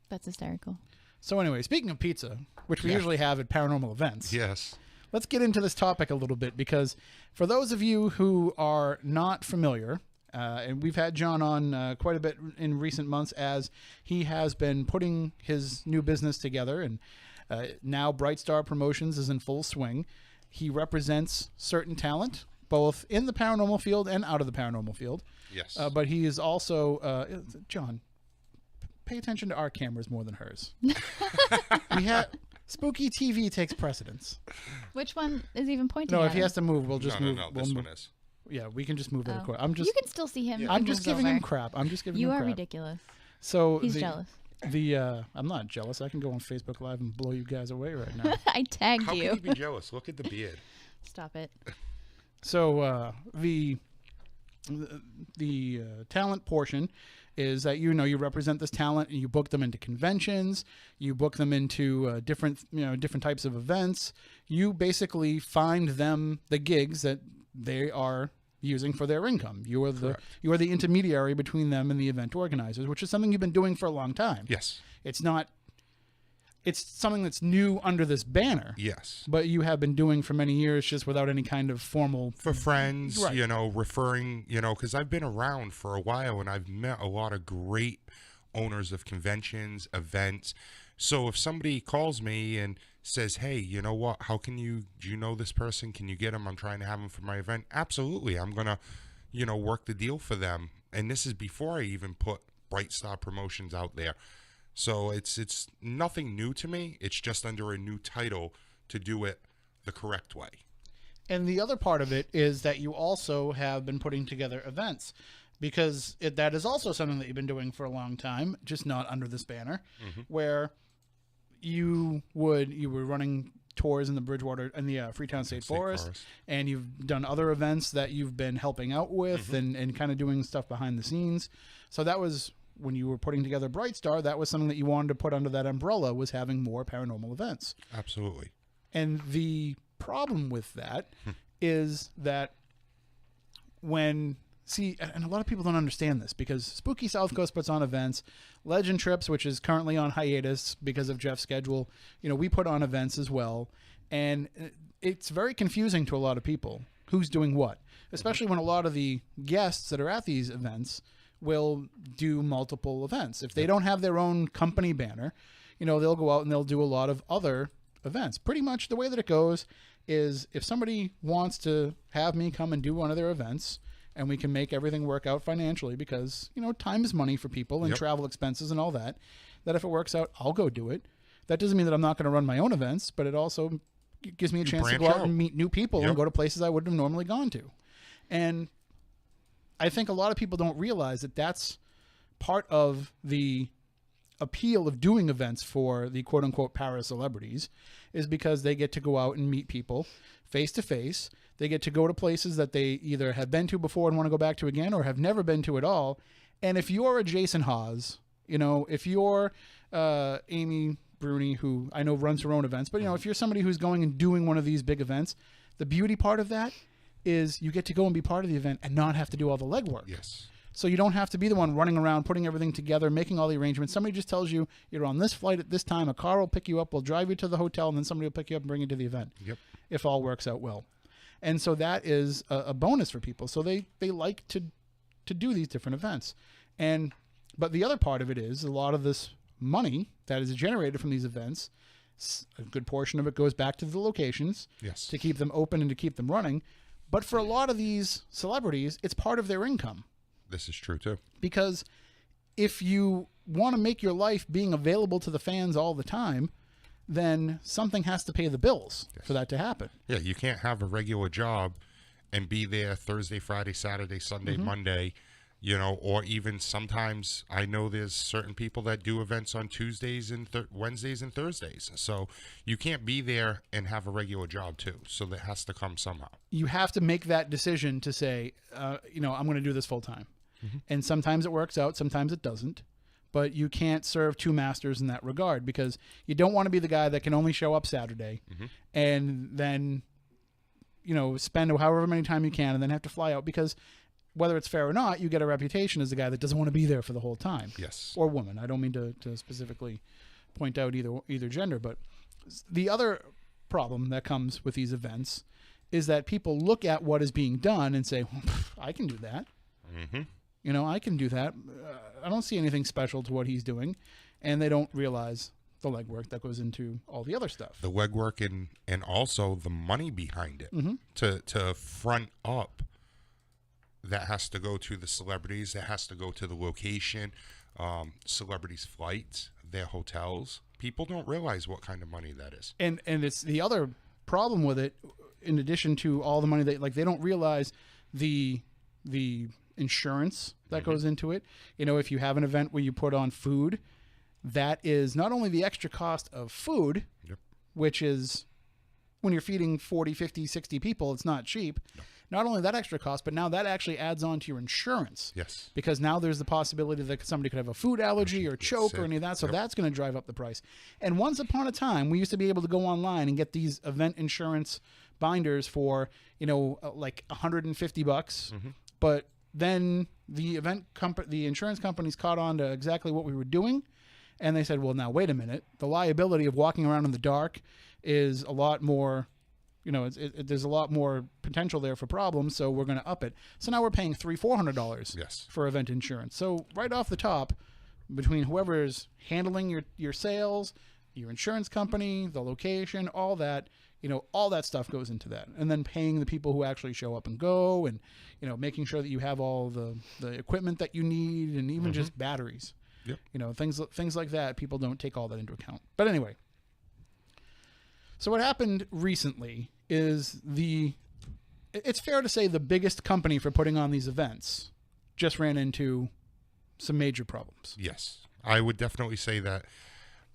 That's hysterical. So anyway, speaking of pizza, which we usually have at paranormal events, Yes. let's get into this topic a little bit, because for those of you who are not familiar, and we've had John on quite a bit in recent months as he has been putting his new business together, and now Bright Star Promotions is in full swing. He represents certain talent, both in the paranormal field and out of the paranormal field. Yes. But he is also, John, pay attention to our cameras more than hers. We have Spooky TV takes precedence. Which one is even pointing No, at if he him? has to move, we'll just move. No, we'll this move. one is. Yeah, we can just move it. Oh. I'm just. You can still see him. if I'm he just moves giving over. him crap. I'm just giving You him are crap. ridiculous. So He's jealous. I'm not jealous. I can go on Facebook Live and blow you guys away right now. I tagged How you. can you be jealous? Look at the beard. Stop it. So the talent portion is that you represent this talent and you book them into conventions, you book them into different types of events. You basically find them the gigs that they are using for their income. You are the intermediary between them and the event organizers, which is something you've been doing for a long time. Yes. It's something that's new under this banner. Yes. But you have been doing for many years just without any kind of formal... For friends, Right. referring, because I've been around for a while and I've met a lot of great owners of conventions, events. So if somebody calls me and says, hey, you know what, do you know this person? Can you get him? I'm trying to have him for my event. Absolutely. I'm going to, work the deal for them. And this is before I even put Bright Star Promotions out there. So it's nothing new to me. It's just under a new title to do it the correct way. And the other part of it is that you also have been putting together events, because that is also something that you've been doing for a long time, just not under this banner, where you were running tours in the Bridgewater and the Freetown State Forest, and you've done other events that you've been helping out with and kind of doing stuff behind the scenes. So that was... when you were putting together Bright Star, that was something that you wanted to put under that umbrella, was having more paranormal events. Absolutely. And the problem with that is that and a lot of people don't understand this, because Spooky South Coast puts on events. Legend Trips, which is currently on hiatus because of Jeff's schedule, we put on events as well. And it's very confusing to a lot of people who's doing what, especially when a lot of the guests that are at these events will do multiple events. If they don't have their own company banner, they'll go out and they'll do a lot of other events. Pretty much the way that it goes is, if somebody wants to have me come and do one of their events, and we can make everything work out financially, because, time is money for people and travel expenses and all that if it works out, I'll go do it. That doesn't mean that I'm not going to run my own events, but it also gives me a chance to go out and meet new people and go to places I wouldn't have normally gone to. And I think a lot of people don't realize that that's part of the appeal of doing events for the quote unquote para celebrities, is because they get to go out and meet people face to face. They get to go to places that they either have been to before and want to go back to again, or have never been to at all. And if you're a Jason Hawes, you know, if you're Amy Bruni, who I know runs her own events, but, you know, if you're somebody who's going and doing one of these big events, the beauty part of that is you get to go and be part of the event and not have to do all the legwork. Yes. So you don't have to be the one running around, putting everything together, making all the arrangements. Somebody just tells you you're on this flight at this time. A car will pick you up, will drive you to the hotel, and then somebody will pick you up and bring you to the event. Yep. If all works out well. And so that is a bonus for people. So they like to do these different events. But the other part of it is a lot of this money that is generated from these events, a good portion of it goes back to the locations. Yes. To keep them open and to keep them running. But for a lot of these celebrities, it's part of their income. This is true too. Because if you want to make your life being available to the fans all the time, then something has to pay the bills for that to happen. Yeah, you can't have a regular job and be there Thursday, Friday, Saturday, Sunday, Monday, you know, or even sometimes I know there's certain people that do events on Tuesdays and Wednesdays and Thursdays. So you can't be there and have a regular job too. So that has to come somehow. You have to make that decision to say, you know, I'm going to do this full time. And sometimes it works out, sometimes it doesn't. But you can't serve two masters in that regard, because you don't want to be the guy that can only show up Saturday and then, you know, spend however many time you can and then have to fly out, because whether it's fair or not, you get a reputation as the guy that doesn't want to be there for the whole time. Yes. Or woman. I don't mean to specifically point out either gender, but the other problem that comes with these events is that people look at what is being done and say, well, I can do that. You know, I can do that. I don't see anything special to what he's doing. And they don't realize the legwork that goes into all the other stuff. The legwork and also the money behind it to front up. That has to go to the celebrities. That has to go to the location, celebrities' flights, their hotels. People don't realize what kind of money that is. And it's the other problem with it, in addition to all the money they don't realize the insurance that goes into it. You know, if you have an event where you put on food, that is not only the extra cost of food, which is when you're feeding 40, 50, 60 people, it's not cheap. Not only that extra cost, but now that actually adds on to your insurance. Yes. Because now there's the possibility that somebody could have a food allergy or choke or any of that. So that's going to drive up the price. And once upon a time, we used to be able to go online and get these event insurance binders for, like $150. But then the insurance companies caught on to exactly what we were doing. And they said, well, now, wait a minute. The liability of walking around in the dark is a lot more, there's a lot more potential there for problems. So we're going to up it. So now we're paying $300-$400 for event insurance. So right off the top, between whoever is handling your sales, your insurance company, the location, all that, all that stuff goes into that. And then paying the people who actually show up and go, and, making sure that you have all the equipment that you need, and even just batteries. Yep. Things like that. People don't take all that into account. But anyway, so what happened recently is it's fair to say the biggest company for putting on these events just ran into some major problems. Yes. I would definitely say that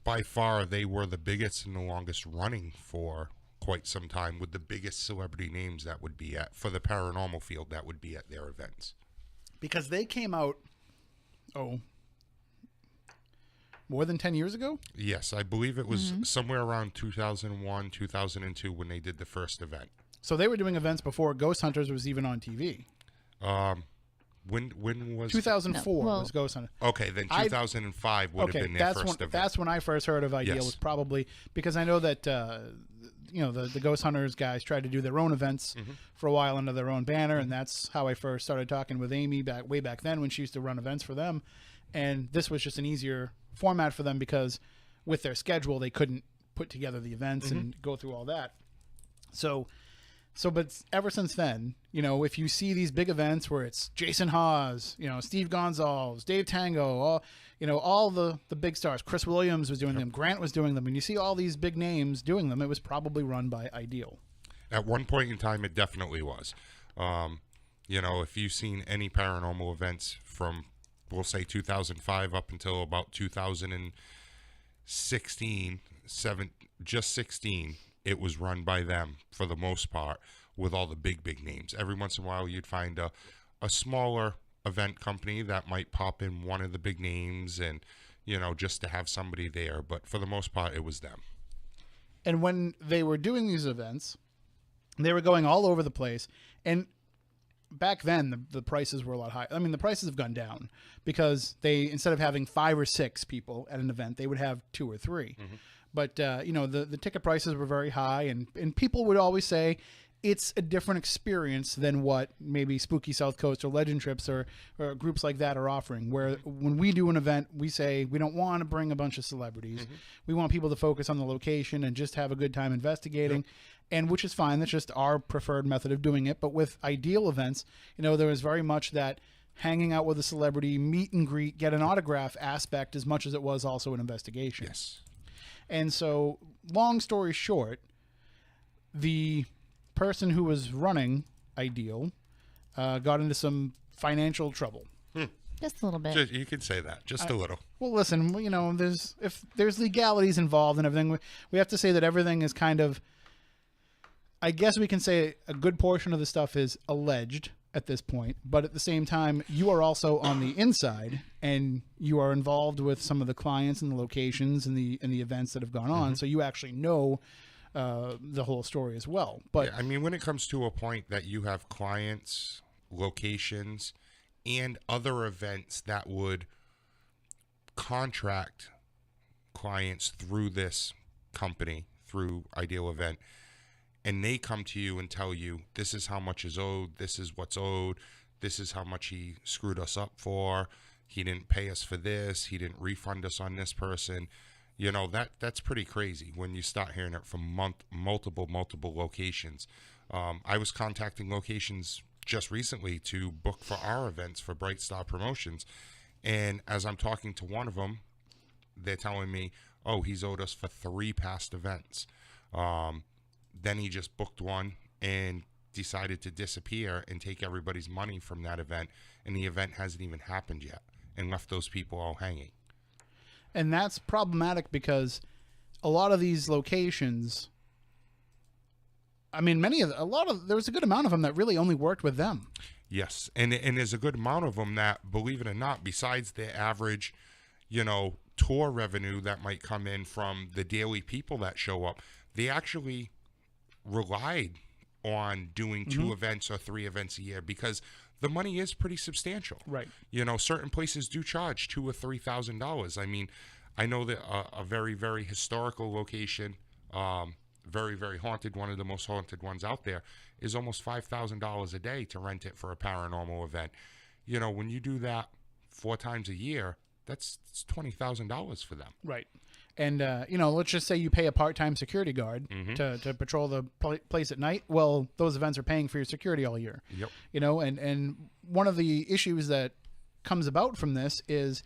by far they were the biggest and the longest running for quite some time, with the biggest celebrity names that would be for the paranormal field that would be at their events. Because they came out, more than 10 years ago? Yes, I believe it was somewhere around 2001, 2002 when they did the first event. So they were doing events before Ghost Hunters was even on TV. When was 2004 was Ghost Hunters. Okay, then 2005 would have been their first event. That's when I first heard of Ideal. Was probably because I know that the Ghost Hunters guys tried to do their own events for a while under their own banner, and that's how I first started talking with Amy way back then when she used to run events for them. And this was just an easier format for them because with their schedule they couldn't put together the events and go through all that. But ever since then, if you see these big events where it's Jason Hawes, Steve Gonzalez, Dave Tango, all the big stars, Chris Williams was doing them, Grant was doing them, and you see all these big names doing them, it was probably run by Ideal. At one point in time, it definitely was. You know, if you've seen any paranormal events from, we'll say 2005 up until about 2016, 16, it was run by them for the most part, with all the big names. Every once in a while you'd find a smaller event company that might pop in one of the big names, and, you know, just to have somebody there. But for the most part, it was them. And when they were doing these events, they were going all over the place. And back then, the prices were a lot higher. I mean, the prices have gone down because they, instead of having 5 or 6 people at an event, they would have 2 or 3. Mm-hmm. But, you know, the ticket prices were very high, and people would always say it's a different experience than what maybe Spooky South Coast or Legend Trips or groups like that are offering, where when we do an event, we say we don't want to bring a bunch of celebrities. Mm-hmm. We want people to focus on the location and just have a good time investigating. Yep. And which is fine. That's just our preferred method of doing it. But with ideal events, you know, there was very much that hanging out with a celebrity, meet and greet, get an autograph aspect as much as it was also an investigation. Yes. And so, long story short, the person who was running Ideal got into some financial trouble. Just a little bit. You could say that, just a little. Well, listen, you know, if there's legalities involved and everything, we have to say that everything is kind of, I guess we can say a good portion of the stuff is alleged at this point, but at the same time, you are also on the inside, and you are involved with some of the clients and the locations and the events that have gone on, so you actually know the whole story as well. But yeah, I mean, when it comes to a point that you have clients, locations, and other events that would contract clients through this company, through Ideal Event, and they come to you and tell you, this is how much is owed, this is what's owed, this is how much he screwed us up for, he didn't pay us for this, he didn't refund us on this person. You know, that's pretty crazy when you start hearing it from multiple locations. I was contacting locations just recently to book for our events for Bright Star Promotions, and as I'm talking to one of them, they're telling me, oh, he's owed us for 3 past events. Then he just booked one and decided to disappear and take everybody's money from that event, and the event hasn't even happened yet, and left those people all hanging. And that's problematic because a lot of these locations, I mean, there was a good amount of them that really only worked with them. Yes, and there's a good amount of them that, believe it or not, besides the average, you know, tour revenue that might come in from the daily people that show up, they actually relied on doing 2 events or 3 events a year because the money is pretty substantial. Right. You know, certain places do charge $2,000 or $3,000. I mean, I know that a very, very historical location, very, very haunted, one of the most haunted ones out there, is almost $5,000 a day to rent it for a paranormal event. You know, when you do that 4 times a year, that's $20,000 for them. Right. And, you know, let's just say you pay a part-time security guard to patrol the place at night. Well, those events are paying for your security all year. Yep. You know, and one of the issues that comes about from this is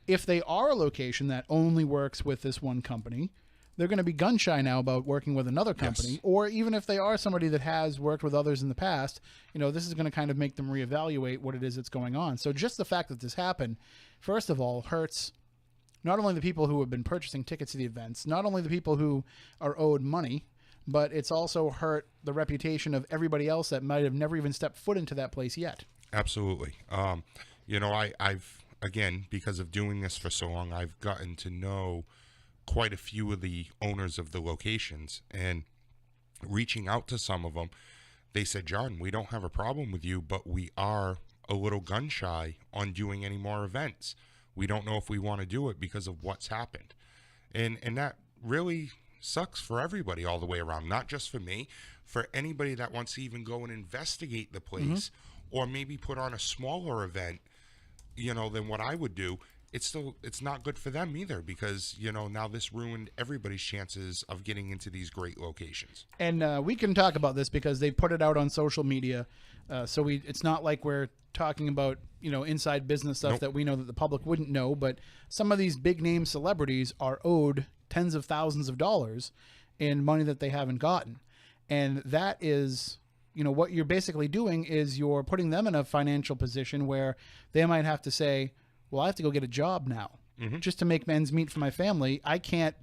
if they are a location that only works with this one company, they're going to be gun shy now about working with another company. Yes. Or even if they are somebody that has worked with others in the past, you know, this is going to kind of make them reevaluate what it is that's going on. So just the fact that this happened, first of all, hurts not only the people who have been purchasing tickets to the events, not only the people who are owed money, but it's also hurt the reputation of everybody else that might have never even stepped foot into that place yet. Absolutely. You know, I've, again, because of doing this for so long, I've gotten to know quite a few of the owners of the locations, and reaching out to some of them, they said, John, we don't have a problem with you, but we are a little gun shy on doing any more events. We don't know if we want to do it because of what's happened. And that really sucks for everybody all the way around, not just for me, for anybody that wants to even go and investigate the place or maybe put on a smaller event, you know, than what I would do. It's not good for them either because, you know, now this ruined everybody's chances of getting into these great locations. And we can talk about this because they put it out on social media. So it's not like we're talking about, you know, inside business stuff that we know that the public wouldn't know. But some of these big name celebrities are owed tens of thousands of dollars in money that they haven't gotten. And that is what you're basically doing is you're putting them in a financial position where they might have to say, well, I have to go get a job now just to make ends meet for my family. I can't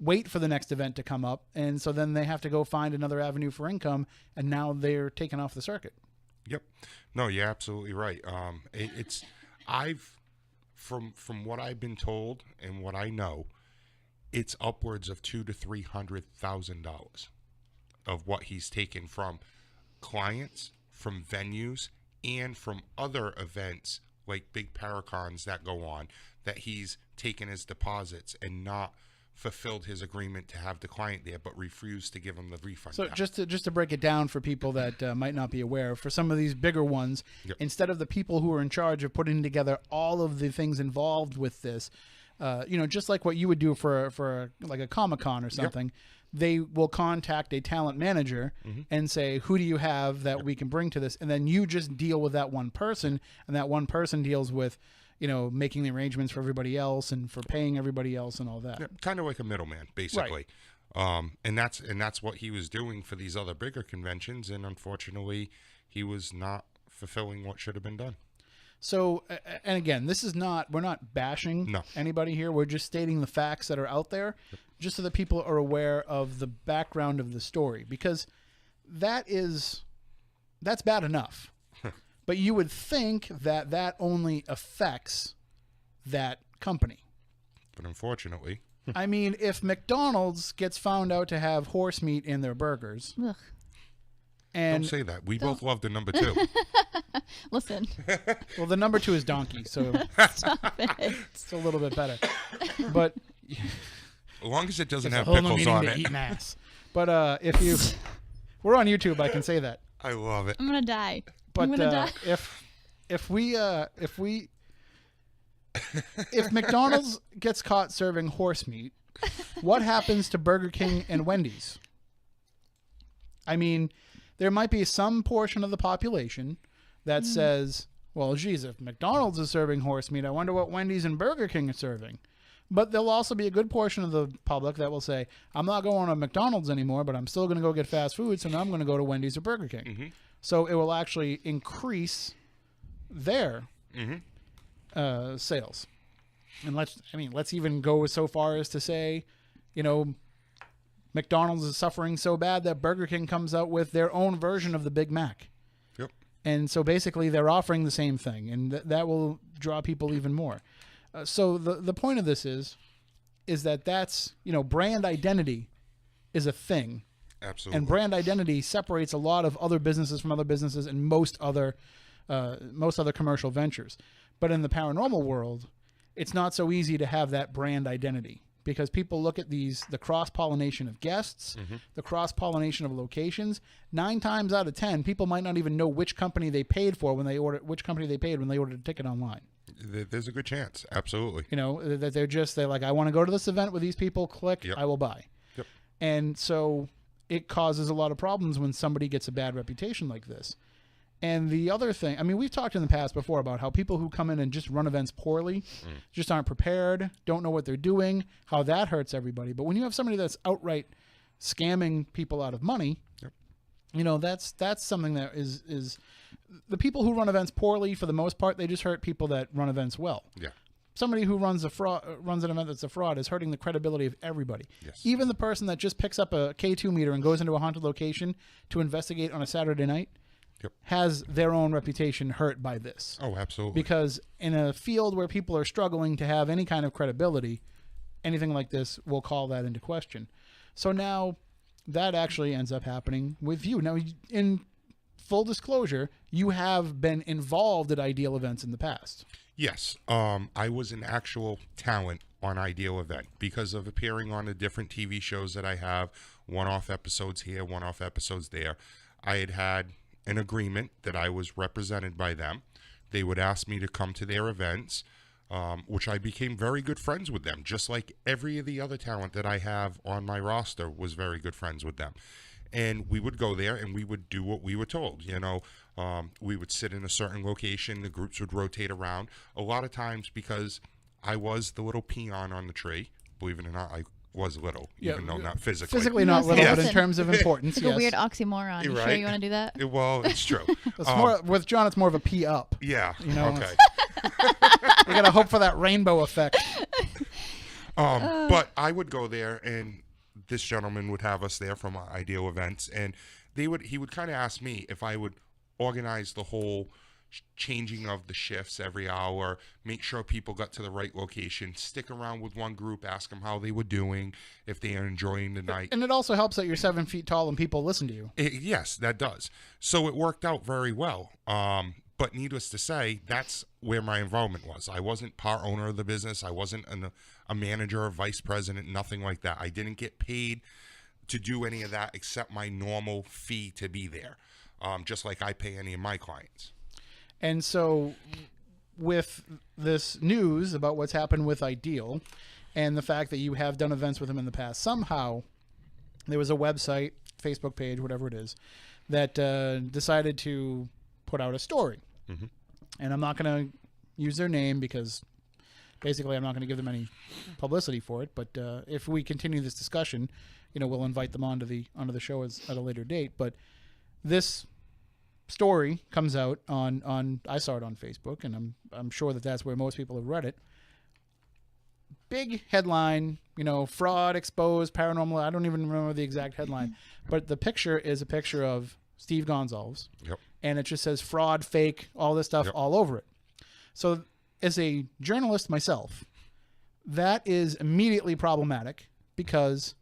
wait for the next event to come up. And so then they have to go find another avenue for income. And now they're taken off the circuit. Yep. No, you're absolutely right. From what I've been told and what I know, it's upwards of $200,000 to $300,000 of what he's taken from clients, from venues, and from other events like big paracons that go on, that he's taken as deposits and not fulfilled his agreement to have the client there, but refused to give him the refund. So back. just to break it down for people that might not be aware, for some of these bigger ones, instead of the people who are in charge of putting together all of the things involved with this, just like what you would do for like a Comic-Con or something, they will contact a talent manager and say, who do you have that we can bring to this? And then you just deal with that one person, and that one person deals with making the arrangements for everybody else and for paying everybody else and all that. Yeah, kind of like a middleman, basically. Right. And that's what he was doing for these other bigger conventions, and unfortunately, he was not fulfilling what should have been done. So, and again, we're not bashing anybody here. We're just stating the facts that are out there, just so that people are aware of the background of the story, because that's bad enough. But you would think that only affects that company. But unfortunately. I mean, if McDonald's gets found out to have horse meat in their burgers. Ugh. And don't say that. We both love the number 2. Listen. Well, the number 2 is donkey, so Stop it. it's a little bit better. But as long as it doesn't have whole new pickles meaning on to it. eat an ass. But we're on YouTube, I can say that. I love it. I'm gonna die. But I'm gonna die. if McDonald's gets caught serving horse meat, what happens to Burger King and Wendy's? I mean, there might be some portion of the population that says, well, geez, if McDonald's is serving horse meat, I wonder what Wendy's and Burger King are serving. But there'll also be a good portion of the public that will say, I'm not going to McDonald's anymore, but I'm still going to go get fast food, so now I'm going to go to Wendy's or Burger King. So it will actually increase their sales. And let's even go so far as to say, McDonald's is suffering so bad that Burger King comes out with their own version of the Big Mac. Yep. And so basically they're offering the same thing, and that will draw people even more. So the point of this is that's, brand identity is a thing. Absolutely. And brand identity separates a lot of other businesses from other businesses and most other commercial ventures. But in the paranormal world, it's not so easy to have that brand identity, because people look at the cross-pollination of guests, the cross-pollination of locations. 9 times out of 10, people might not even know which company they paid when they ordered a ticket online. There's a good chance. Absolutely. That they're like, I want to go to this event with these people, click, I will buy. Yep. And so it causes a lot of problems when somebody gets a bad reputation like this. And the other thing, we've talked in the past before about how people who come in and just run events poorly, just aren't prepared, don't know what they're doing, how that hurts everybody. But when you have somebody that's outright scamming people out of money, that's something that is the people who run events poorly, for the most part, they just hurt people that run events well. Yeah. Somebody who runs an event that's a fraud is hurting the credibility of everybody. Yes. Even the person that just picks up a K2 meter and goes into a haunted location to investigate on a Saturday night has their own reputation hurt by this. Oh, absolutely. Because in a field where people are struggling to have any kind of credibility, anything like this will call that into question. So now that actually ends up happening with you. Now, in full disclosure, you have been involved at Ideal events in the past. Yes. I was an actual talent on Ideal Event because of appearing on the different TV shows that I have, one-off episodes here, one-off episodes there. I had an agreement that I was represented by them. They would ask me to come to their events, which I became very good friends with them, just like every of the other talent that I have on my roster was very good friends with them. And we would go there and we would do what we were told. We would sit in a certain location. The groups would rotate around. A lot of times, because I was the little peon on the tree, believe it or not, was little, Yeah, even though not physically. Physically not No, little, but listen, in terms of importance, It's like yes. a weird oxymoron. You Right. sure you want to do that? Well, it's true. It's more, with John, it's more of a P up. Yeah. You know, Okay. We gotta hope for that rainbow effect. But I would go there, and this gentleman would have us there from Ideal Events, and he would kind of ask me if I would organize the whole changing of the shifts every hour, make sure people got to the right location, stick around with one group, ask them how they were doing, if they are enjoying the night. And it also helps that you're 7 feet tall and people listen to you. Yes, that does. So it worked out very well. But needless to say, that's where my involvement was. I wasn't part owner of the business. I wasn't a manager or vice president, nothing like that. I didn't get paid to do any of that except my normal fee to be there, just like I pay any of my clients. And so with this news about what's happened with Ideal and the fact that you have done events with him in the past, somehow there was a website, Facebook page, whatever it is, that decided to put out a story. Mm-hmm. And I'm not going to use their name because basically I'm not going to give them any publicity for it. But if we continue this discussion, we'll invite them onto the show at a later date. But this story comes out on I saw it on Facebook, and I'm sure that's where most people have read it. Big headline, fraud exposed, paranormal. I don't even remember the exact headline, but the picture is a picture of Steve Gonsalves. Yep. And it just says fraud, fake, all this stuff all over it. So as a journalist myself, that is immediately problematic because,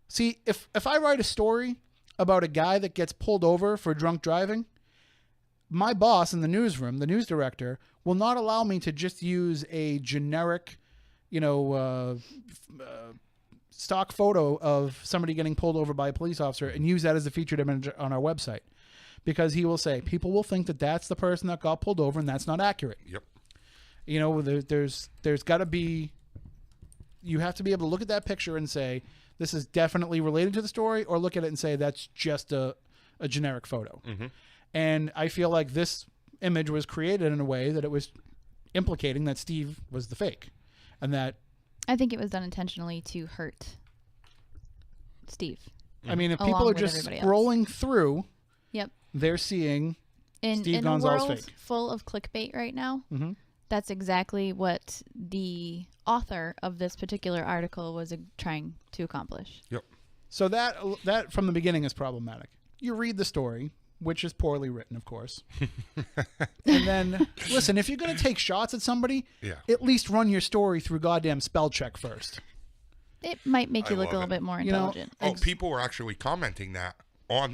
see, if I write a story about a guy that gets pulled over for drunk driving, my boss in the newsroom, the news director, will not allow me to just use a generic, stock photo of somebody getting pulled over by a police officer and use that as a featured image on our website. Because he will say, people will think that that's the person that got pulled over, and that's not accurate. Yep. There's got to be, you have to be able to look at that picture and say, this is definitely related to the story, or look at it and say, that's just a generic photo. Mm-hmm. And I feel like this image was created in a way that it was implicating that Steve was the fake. And that, I think it was done intentionally to hurt Steve. I mean, if Along people are with just everybody else. scrolling through, Yep. they're seeing Steve in a Gonsalves world fake. full of clickbait right now, Mm-hmm. that's exactly what the author of this particular article was trying to accomplish. Yep. So that from the beginning is problematic. You read the story, which is poorly written, of course. And then, listen, if you're going to take shots at somebody, at least run your story through goddamn spell check first. It might make you I look a love little it. bit more You know, intelligent. People were actually commenting that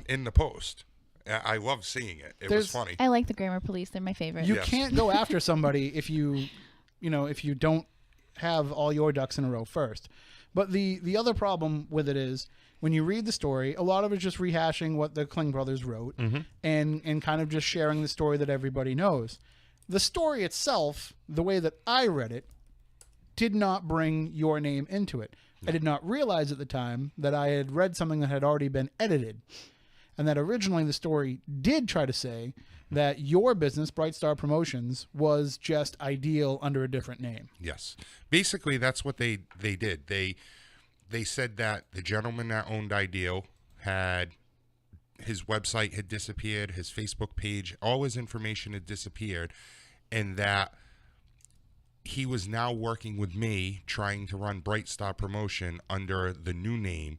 in the post. I love seeing it. It was funny. I like the grammar police. They're my favorite. You Yes. can't go after somebody if you don't have all your ducks in a row first. But the other problem with it is when you read the story, a lot of it's just rehashing what the Kling brothers wrote and kind of just sharing the story that everybody knows. The story itself, the way that I read it, did not bring your name into it. I did not realize at the time that I had read something that had already been edited, and that originally the story did try to say that your business, Bright Star Promotions, was just Ideal under a different name. Yes. Basically, that's what they did. They said that the gentleman that owned Ideal had his website had disappeared, his Facebook page, all his information had disappeared, and that he was now working with me trying to run Bright Star Promotion under the new name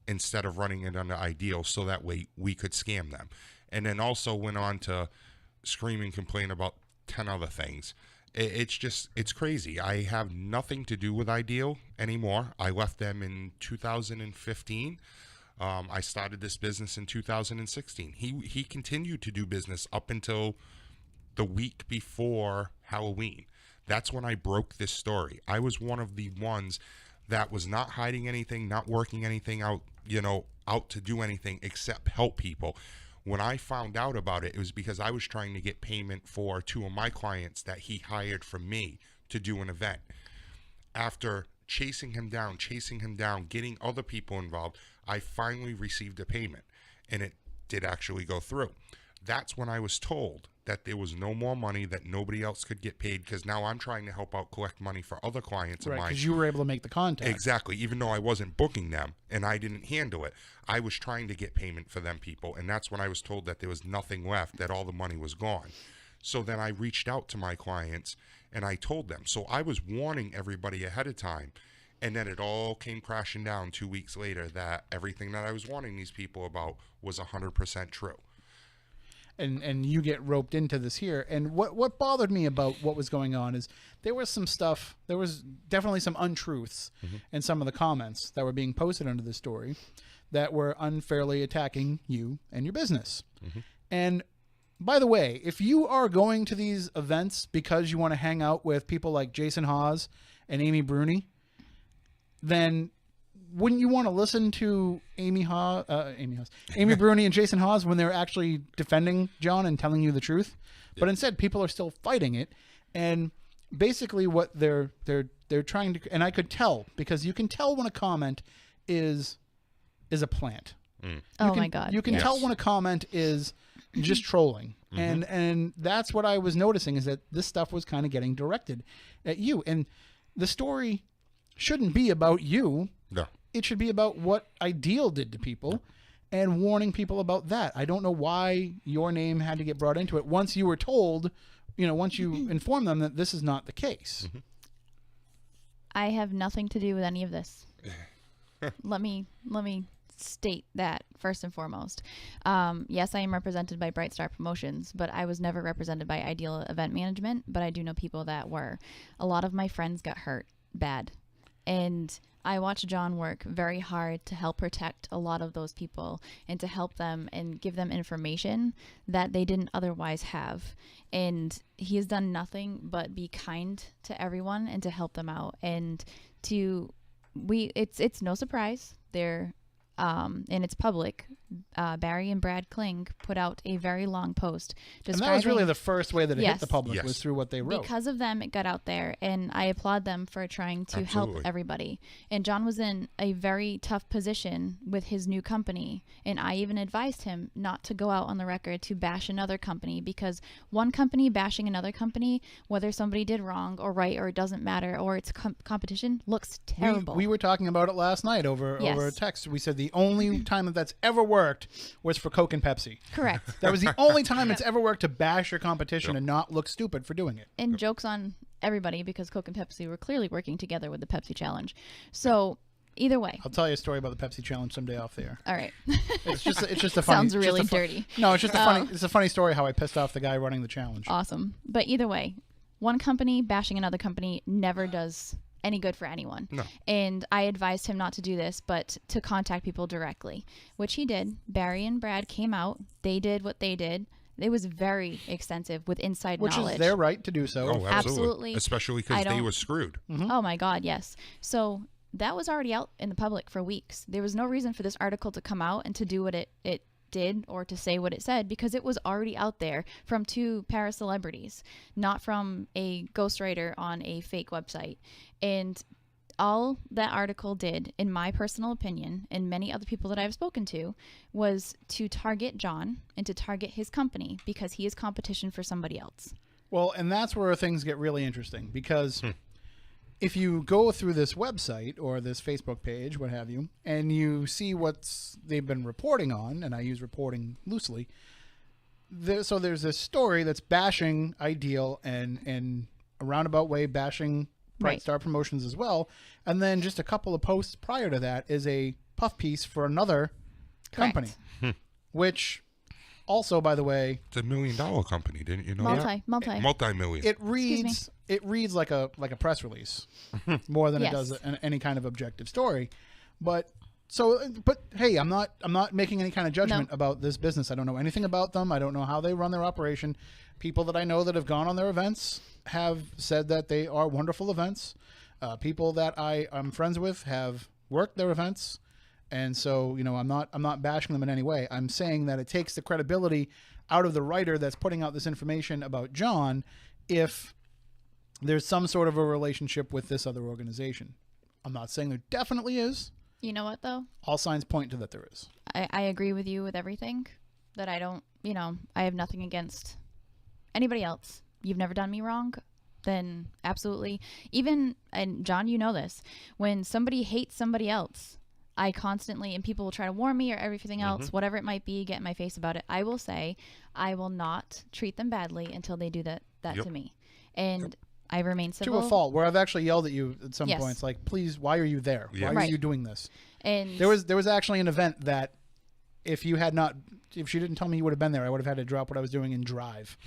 instead of running it under Ideal, so that way we could scam them. And then also went on to scream and complain about 10 other things. It's crazy. I have nothing to do with Ideal anymore. I left them in 2015. I started this business in 2016. He continued to do business up until the week before Halloween. That's when I broke this story. I was one of the ones that was not hiding anything, not working anything out, out to do anything except help people. When I found out about it, it was because I was trying to get payment for 2 of my clients that he hired from me to do an event. After chasing him down, getting other people involved, I finally received a payment, and it did actually go through. That's when I was told that there was no more money, that nobody else could get paid, because now I'm trying to help out collect money for other clients of Right, mine. because you were able to make the contact. Exactly. Even though I wasn't booking them and I didn't handle it, I was trying to get payment for them people. And that's when I was told that there was nothing left, that all the money was gone. So then I reached out to my clients and I told them. So I was warning everybody ahead of time. And then it all came crashing down 2 weeks later that everything that I was warning these people about was 100% true. And you get roped into this here. And what bothered me about what was going on is there was some stuff, there was definitely some untruths in some of the comments that were being posted under this story that were unfairly attacking you and your business. And by the way, if you are going to these events because you want to hang out with people like Jason Hawes and Amy Bruni, then wouldn't you want to listen to Amy Bruni and Jason Hawes when they're actually defending John and telling you the truth? But instead, people are still fighting it, and basically what they're trying to, and I could tell, because you can tell when a comment is a plant. Oh my God! You can tell when a comment is just trolling, and that's what I was noticing, is that this stuff was kind of getting directed at you, and the story shouldn't be about you. No. It should be about what Ideal did to people and warning people about that. I don't know why your name had to get brought into it once you were told, once you informed them that this is not the case. I have nothing to do with any of this. Let me state that first and foremost. Yes, I am represented by Bright Star Promotions, but I was never represented by Ideal Event Management, but I do know people that were. A lot of my friends got hurt bad. And I watched John work very hard to help protect a lot of those people and to help them and give them information that they didn't otherwise have. And he has done nothing but be kind to everyone and to help them out. And it's no surprise. They're and it's public. Barry and Brad Kling put out a very long post describing, and that was really the first way that it hit the public, Yes. was through what they wrote. Because of them, it got out there, and I applaud them for trying to help everybody. And John was in a very tough position with his new company, and I even advised him not to go out on the record to bash another company, because one company bashing another company, whether somebody did wrong or right, or it doesn't matter, or it's competition, looks terrible. We were talking about it last night over text. We said the only time that's ever worked was for Coke and Pepsi. Correct. That was the only time it's ever worked to bash your competition and not look stupid for doing it. And jokes on everybody, because Coke and Pepsi were clearly working together with the Pepsi Challenge. So either way, I'll tell you a story about the Pepsi Challenge someday off the air. all right. It's just a funny. Sounds really dirty. No, it's just It's a funny story how I pissed off the guy running the challenge. Awesome. But either way, one company bashing another company never does any good for anyone. No. And I advised him not to do this, but to contact people directly, which he did. Barry and Brad came out. They did what they did. It was very extensive with inside knowledge. Which is their right to do so. Oh, absolutely. Especially because they were screwed. Oh my God, yes. So that was already out in the public for weeks. There was no reason for this article to come out and to do what it did, or to say what it said, because it was already out there from two para-celebrities, not from a ghostwriter on a fake website. And all that article did, in my personal opinion, and many other people that I've spoken to, was to target John and to target his company, because he is competition for somebody else. Well, and that's where things get really interesting, because if you go through this website or this Facebook page, what have you, and you see what they've been reporting on, and I use reporting loosely, so there's this story that's bashing Ideal and in a roundabout way bashing Bright Star Promotions as well, and then just a couple of posts prior to that is a puff piece for another company, which also, by the way, it's $1 million company, didn't you know that? Multi-million. It reads like a press release more than it does any kind of objective story. But hey, I'm not making any kind of judgment about this business. I don't know anything about them. I don't know how they run their operation. People that I know that have gone on their events have said that they are wonderful events. People that I'm friends with have worked their events. And so, I'm not bashing them in any way. I'm saying that it takes the credibility out of the writer that's putting out this information about John if there's some sort of a relationship with this other organization. I'm not saying there definitely is. You know what, though? All signs point to that there is. I agree with you with everything. That I don't, I have nothing against anybody else, you've never done me wrong, then absolutely. Even, and John, you know this, when somebody hates somebody else, I constantly, and people will try to warn me or everything else, whatever it might be, get in my face about it. I will say, I will not treat them badly until they do that to me. And I remain civil. To a fault, where I've actually yelled at you at some Yes. points, like, please, why are you there? Yeah. Why are you doing this? And There was actually an event that if she didn't tell me you would have been there, I would have had to drop what I was doing and drive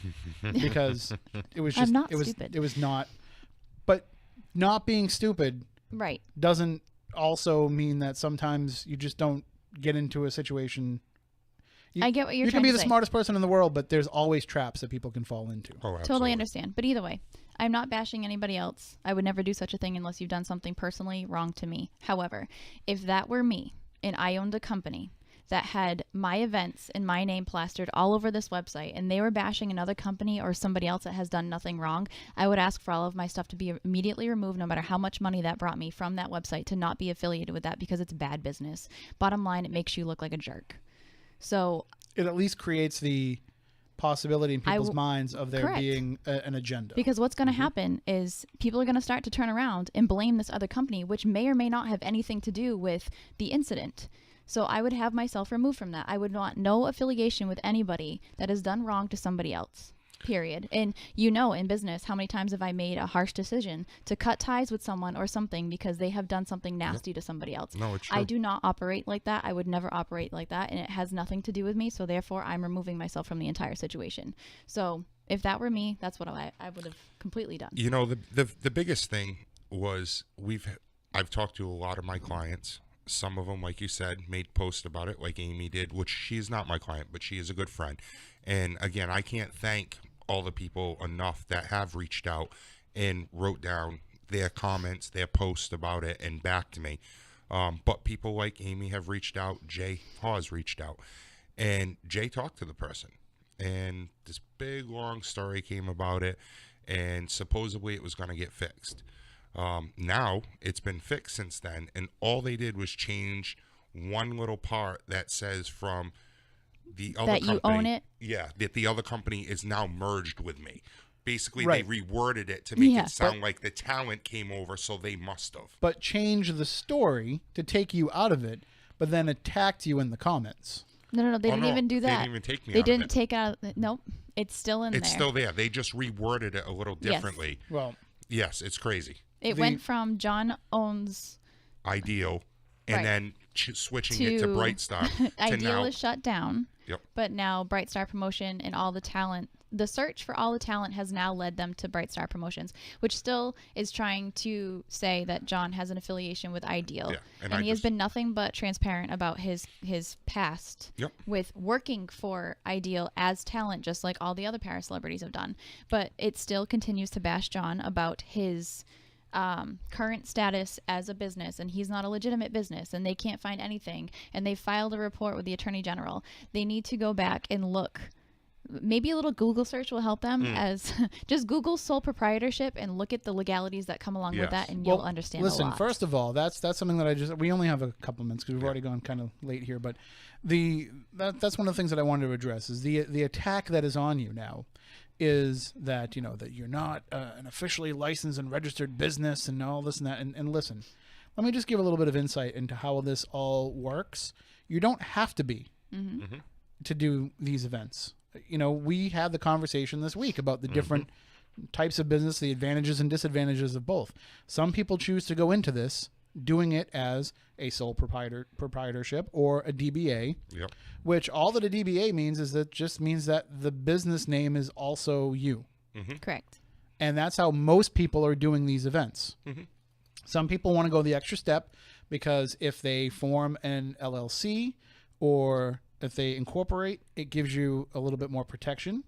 because it was just, I'm not it was, stupid. it was not, but not being stupid right. doesn't also mean that sometimes you just don't get into a situation. I get what you're You trying can be to the say. smartest person in the world, but there's always traps that people can fall into. Oh, absolutely. Totally understand. But either way, I'm not bashing anybody else. I would never do such a thing unless you've done something personally wrong to me. However, if that were me and I owned a company that had my events and my name plastered all over this website and they were bashing another company or somebody else that has done nothing wrong, I would ask for all of my stuff to be immediately removed, no matter how much money that brought me, from that website, to not be affiliated with that, because it's bad business. Bottom line, it makes you look like a jerk. So It at least creates the possibility in people's minds of there Correct. being an agenda. because what's going to happen is people are going to start to turn around and blame this other company, which may or may not have anything to do with the incident. So I would have myself removed from that. I would want no affiliation with anybody that has done wrong to somebody else, period. And you know, in business, how many times have I made a harsh decision to cut ties with someone or something because they have done something nasty to somebody else? No, it's true. I do not operate like that. I would never operate like that, and it has nothing to do with me. So therefore, I'm removing myself from the entire situation. So if that were me, that's what I would have completely done. You know, the biggest thing was I've talked to a lot of my clients. Some of them, like you said, made posts about it, like Amy did, which she is not my client, but she is a good friend. And again, I can't thank all the people enough that have reached out and wrote down their comments, their posts about it, and back to me. But people like Amy have reached out. Jay has reached out. And Jay talked to the person. And this big, long story came about it. And supposedly it was going to get fixed. Now it's been fixed since then, and all they did was change one little part that says from the other That you company. own it? Yeah, that the other company is now merged with me. Basically, Right. they reworded it to make Yeah. it sound like the talent came over, so they must have. but change the story to take you out of it, but then attacked you in the comments. No, they Oh, didn't no, even do they that. didn't even take me They out of didn't it. take out. Nope, it's still in It's there. still there. They just reworded it a little Yes. differently. Well, Yes, it's crazy. It went from John owns Ideal, and Right. then switching it to To- Brightstar. to Ideal now, is shut down. Yep. But now Bright Star Promotion and all the talent, the search for all the talent has now led them to Bright Star Promotions, which still is trying to say that John has an affiliation with Ideal. Yeah, and And I he has just- been nothing but transparent about his past Yep. with working for Ideal as talent, just like all the other para celebrities have done. But it still continues to bash John about his current status as a business, and he's not a legitimate business, and they can't find anything, and they filed a report with the Attorney General. They need to go back and look. Maybe a little Google search will help them, as just Google sole proprietorship and look at the legalities that come along with Yes. that, and well, you'll understand listen, a lot. first of all, that's something that we only have a couple minutes because we've already gone kind of late here, but that's one of the things that I wanted to address is the attack that is on you now is that that you're not an officially licensed and registered business and all this and that. And listen, let me just give a little bit of insight into how this all works. You don't have to be to do these events. We had the conversation this week about the different types of business, the advantages and disadvantages of both. Some people choose to go into this doing it as a sole proprietorship or a DBA, Yep. which all that a DBA means is that just means that the business name is also you. Correct. And that's how most people are doing these events. Some people want to go the extra step because if they form an LLC or if they incorporate, it gives you a little bit more protection,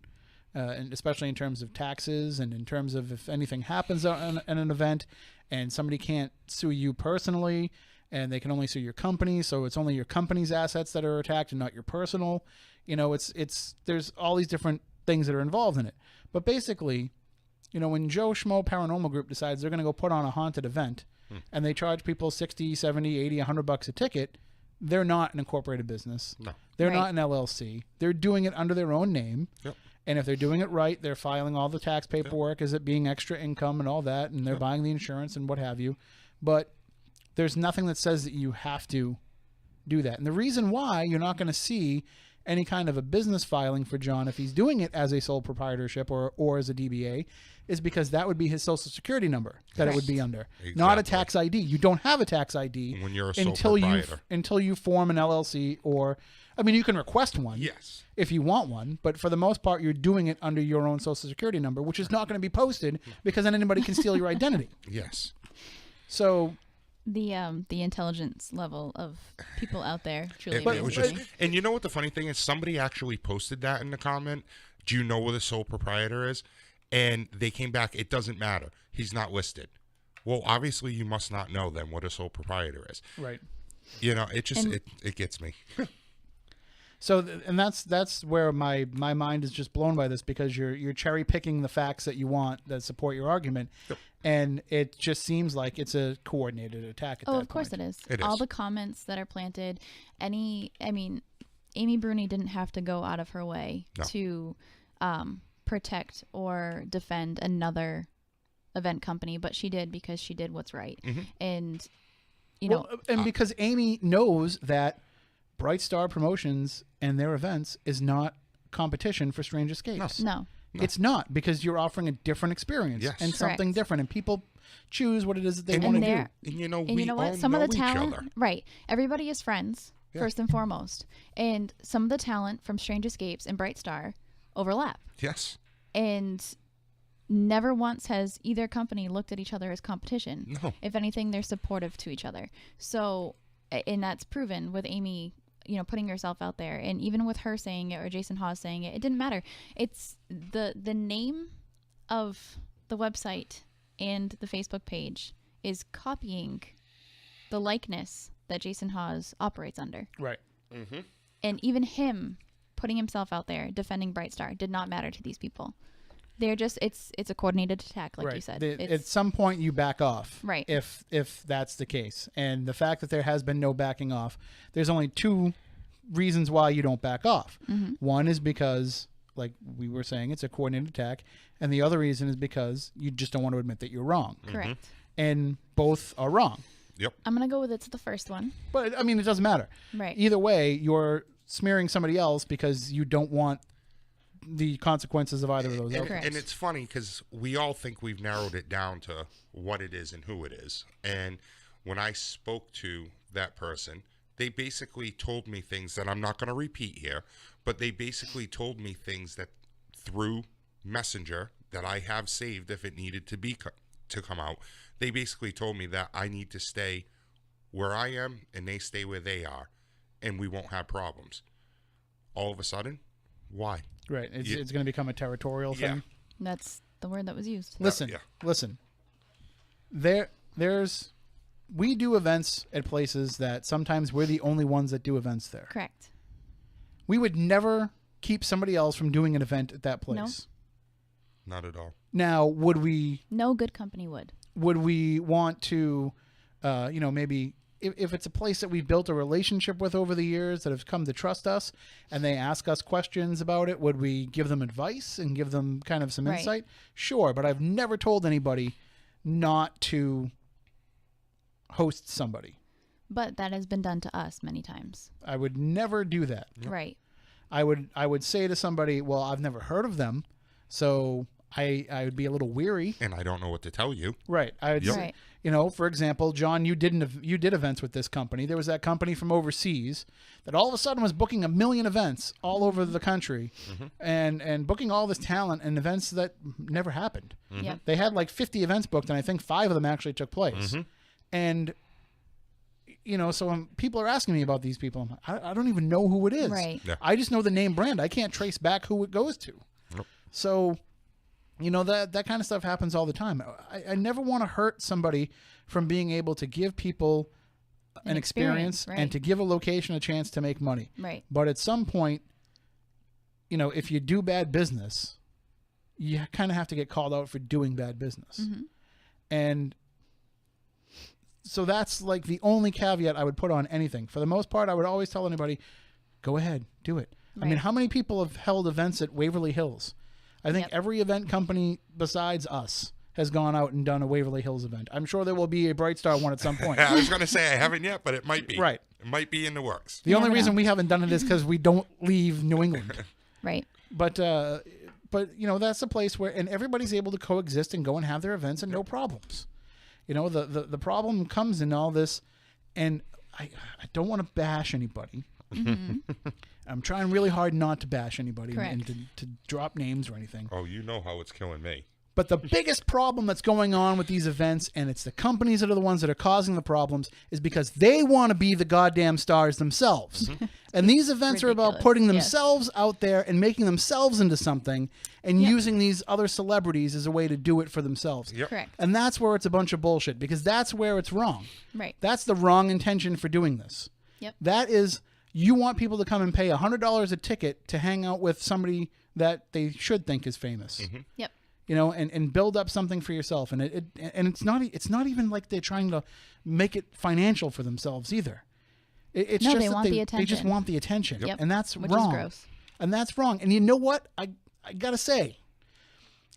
and especially in terms of taxes and in terms of if anything happens at an event and somebody can't sue you personally and they can only sue your company, so it's only your company's assets that are attacked and not your personal. There's all these different things that are involved in it. But basically, when Joe Schmo Paranormal Group decides they're going to go put on a haunted event and they charge people 60, 70, 80, $100 a ticket, they're not an incorporated business. No. They're Right. not an LLC. They're doing it under their own name. Yep. And if they're doing it right, they're filing all the tax paperwork as it being extra income and all that, and they're buying the insurance and what have you. But there's nothing that says that you have to do that. And the reason why you're not going to see any kind of a business filing for John if he's doing it as a sole proprietorship or as a DBA is because that would be his social security number that it would be under, not a tax ID. You don't have a tax ID when you're a sole proprietor. Until you form an LLC or, I mean, you can request one if you want one, but for the most part, you're doing it under your own social security number, which is not going to be posted because then anybody can steal your identity. Yes. So the intelligence level of people out there truly it was just, and you know what the funny thing is? Somebody actually posted that in the comment. Do you know what a sole proprietor is? And they came back, it doesn't matter. He's not listed. Well, obviously you must not know then what a sole proprietor is. Right. You know, it just it gets me. So, and that's where my mind is just blown by this, because you're cherry picking the facts that you want that support your argument, and it just seems like it's a coordinated attack. At that of course point. it is. It All is. the comments that are planted. Amy Bruni didn't have to go out of her way to protect or defend another event company, but she did because she did what's right, and and because Amy knows that Bright Star Promotions and their events is not competition for Strange Escapes. No. It's not, because you're offering a different experience and something different, and people choose what it is that they want to do. And you know, we all what? Some know of the each talent, other. right? Everybody is friends first and foremost, and some of the talent from Strange Escapes and Bright Star overlap. Yes. And never once has either company looked at each other as competition. No. If anything, they're supportive to each other. So, and that's proven with Amy, putting herself out there, and even with her saying it or Jason Hawes saying it, it didn't matter. It's the name of the website and the Facebook page is copying the likeness that Jason Hawes operates under. Right. Mm-hmm. And even him putting himself out there defending Bright Star did not matter to these people. They're just it's a coordinated attack, like you said. At some point you back off, right? If that's the case, and the fact that there has been no backing off, there's only two reasons why you don't back off. One is because, like we were saying, it's a coordinated attack, and the other reason is because you just don't want to admit that you're wrong. Correct. And both are wrong. Yep. I'm gonna go with it's the first one. But I mean, it doesn't matter. Right. Either way, you're smearing somebody else because you don't want the consequences of either of those outcomes. And it's funny because we all think we've narrowed it down to what it is and who it is. And when I spoke to that person, they basically told me things that I'm not going to repeat here, but they basically told me things that through Messenger that I have saved if it needed to be to come out. They basically told me that I need to stay where I am and they stay where they are, and we won't have problems. All of a sudden, why? Right. It's going to become a territorial thing. That's the word that was used. Listen. We do events at places that sometimes we're the only ones that do events there. Correct. We would never keep somebody else from doing an event at that place. No. Not at all. Now, would we? No good company would. Would we want to, maybe if it's a place that we've built a relationship with over the years that have come to trust us and they ask us questions about it, would we give them advice and give them kind of some insight? Sure, but I've never told anybody not to host somebody. But that has been done to us many times. I would never do that. Yep. Right. I would say to somebody, well, I've never heard of them, so I would be a little weary. And I don't know what to tell you. Right. I would say, for example, John, you did events with this company. There was that company from overseas that all of a sudden was booking 1 million events all over the country and booking all this talent and events that never happened. Yep. They had like 50 events booked, and I think 5 of them actually took place. And, so when people are asking me about these people, I don't even know who it is. Right. Yeah. I just know the name brand. I can't trace back who it goes to. Nope. So, that kind of stuff happens all the time. I never want to hurt somebody from being able to give people an experience and to give a location a chance to make money. Right. But at some point, if you do bad business, you kind of have to get called out for doing bad business. And so that's like the only caveat I would put on anything. For the most part, I would always tell anybody, go ahead, do it. Right. I mean, how many people have held events at Waverly Hills I think Yep. every event company besides us has gone out and done a Waverly Hills event. I'm sure there will be a Bright Star one at some point. I was going to say I haven't yet, but it might be. Right. It might be in the works. The You only never reason know. we haven't done it is because we don't leave New England. Right. But you know, that's a place where, and everybody's able to coexist and go and have their events and no problems. You know, the problem comes in all this, and I don't want to bash anybody. I'm trying really hard not to bash anybody and to drop names or anything. Oh, you know how it's killing me. But the biggest problem that's going on with these events, and it's the companies that are the ones that are causing the problems, is because they want to be the goddamn stars themselves. And these events are about Ridiculous. putting Yes. themselves out there and making themselves into something and using these other celebrities as a way to do it for themselves. Yep. Correct. And that's where it's a bunch of bullshit, because that's where it's wrong. Right. That's the wrong intention for doing this. Yep. That is, you want people to come and pay $100 a ticket to hang out with somebody that they should think is famous. Yep. You know, and build up something for yourself, and it's not even like they're trying to make it financial for themselves either. It's No, just they that want the They just attention. want the attention, Yep. and that's Which wrong. is gross. And that's wrong. And you know what? I gotta say,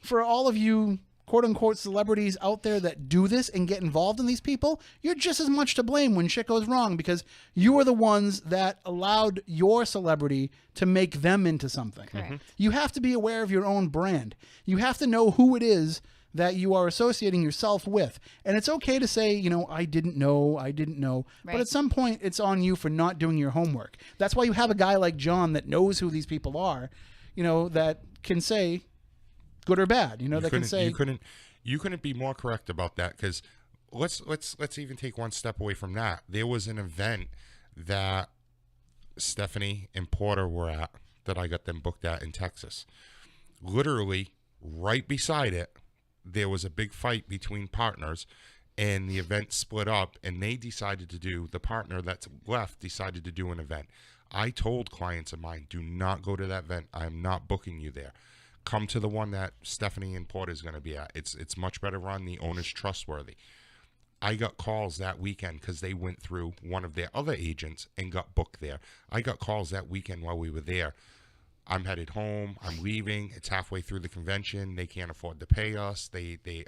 for all of you quote unquote celebrities out there that do this and get involved in these people, you're just as much to blame when shit goes wrong, because you are the ones that allowed your celebrity to make them into something. Correct. You have to be aware of your own brand. You have to know who it is that you are associating yourself with. And it's okay to say, you know, I didn't know. But Right. at some point, it's on you for not doing your homework. That's why you have a guy like John that knows who these people are, you know, that can say good or bad, you know, that can say, you couldn't be more correct about that, because let's even take one step away from that. There was an event that Stephanie and Porter were at that I got them booked at in Texas. Literally right beside it, there was a big fight between partners, and the event split up, and the partner that's left decided to do an event. I told clients of mine, do not go to that event. I am not booking you there. Come to the one that Stephanie and Porter is going to be at. It's much better run. The owner's trustworthy. I got calls that weekend because they went through one of their other agents and got booked there. I got calls that weekend while we were there. I'm headed home. I'm leaving. It's halfway through the convention. They can't afford to pay us.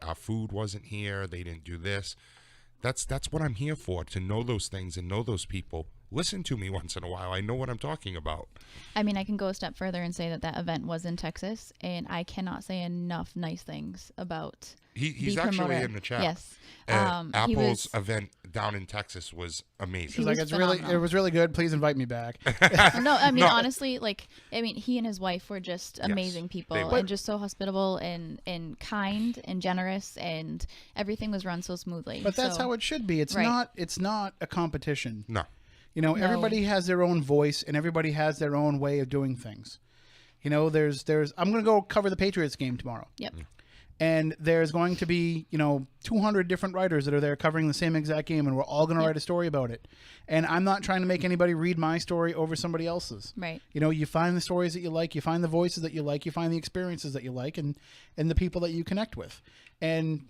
Our food wasn't here. They didn't do this. That's what I'm here for, to know those things and know those people. Listen to me once in a while. I know what I'm talking about. I mean, I can go a step further and say that event was in Texas, and I cannot say enough nice things about He's the actually promoter. in the chat. Yes. He Apple's was- event down in Texas was amazing. he's like, was it was really good. Please invite me back. No, I mean, No. honestly, he and his wife were just amazing people, they were. and just so hospitable and kind and generous, and everything was run so smoothly. But that's how it should be. It's Right. not a competition. No. You know, No. everybody has their own voice and everybody has their own way of doing things. You know, there's I'm going to go cover the Patriots game tomorrow. Yep. And there's going to be, 200 different writers that are there covering the same exact game, and we're all going to write a story about it. And I'm not trying to make anybody read my story over somebody else's. Right. You know, you find the stories that you like, you find the voices that you like, you find the experiences that you like, and the people that you connect with. And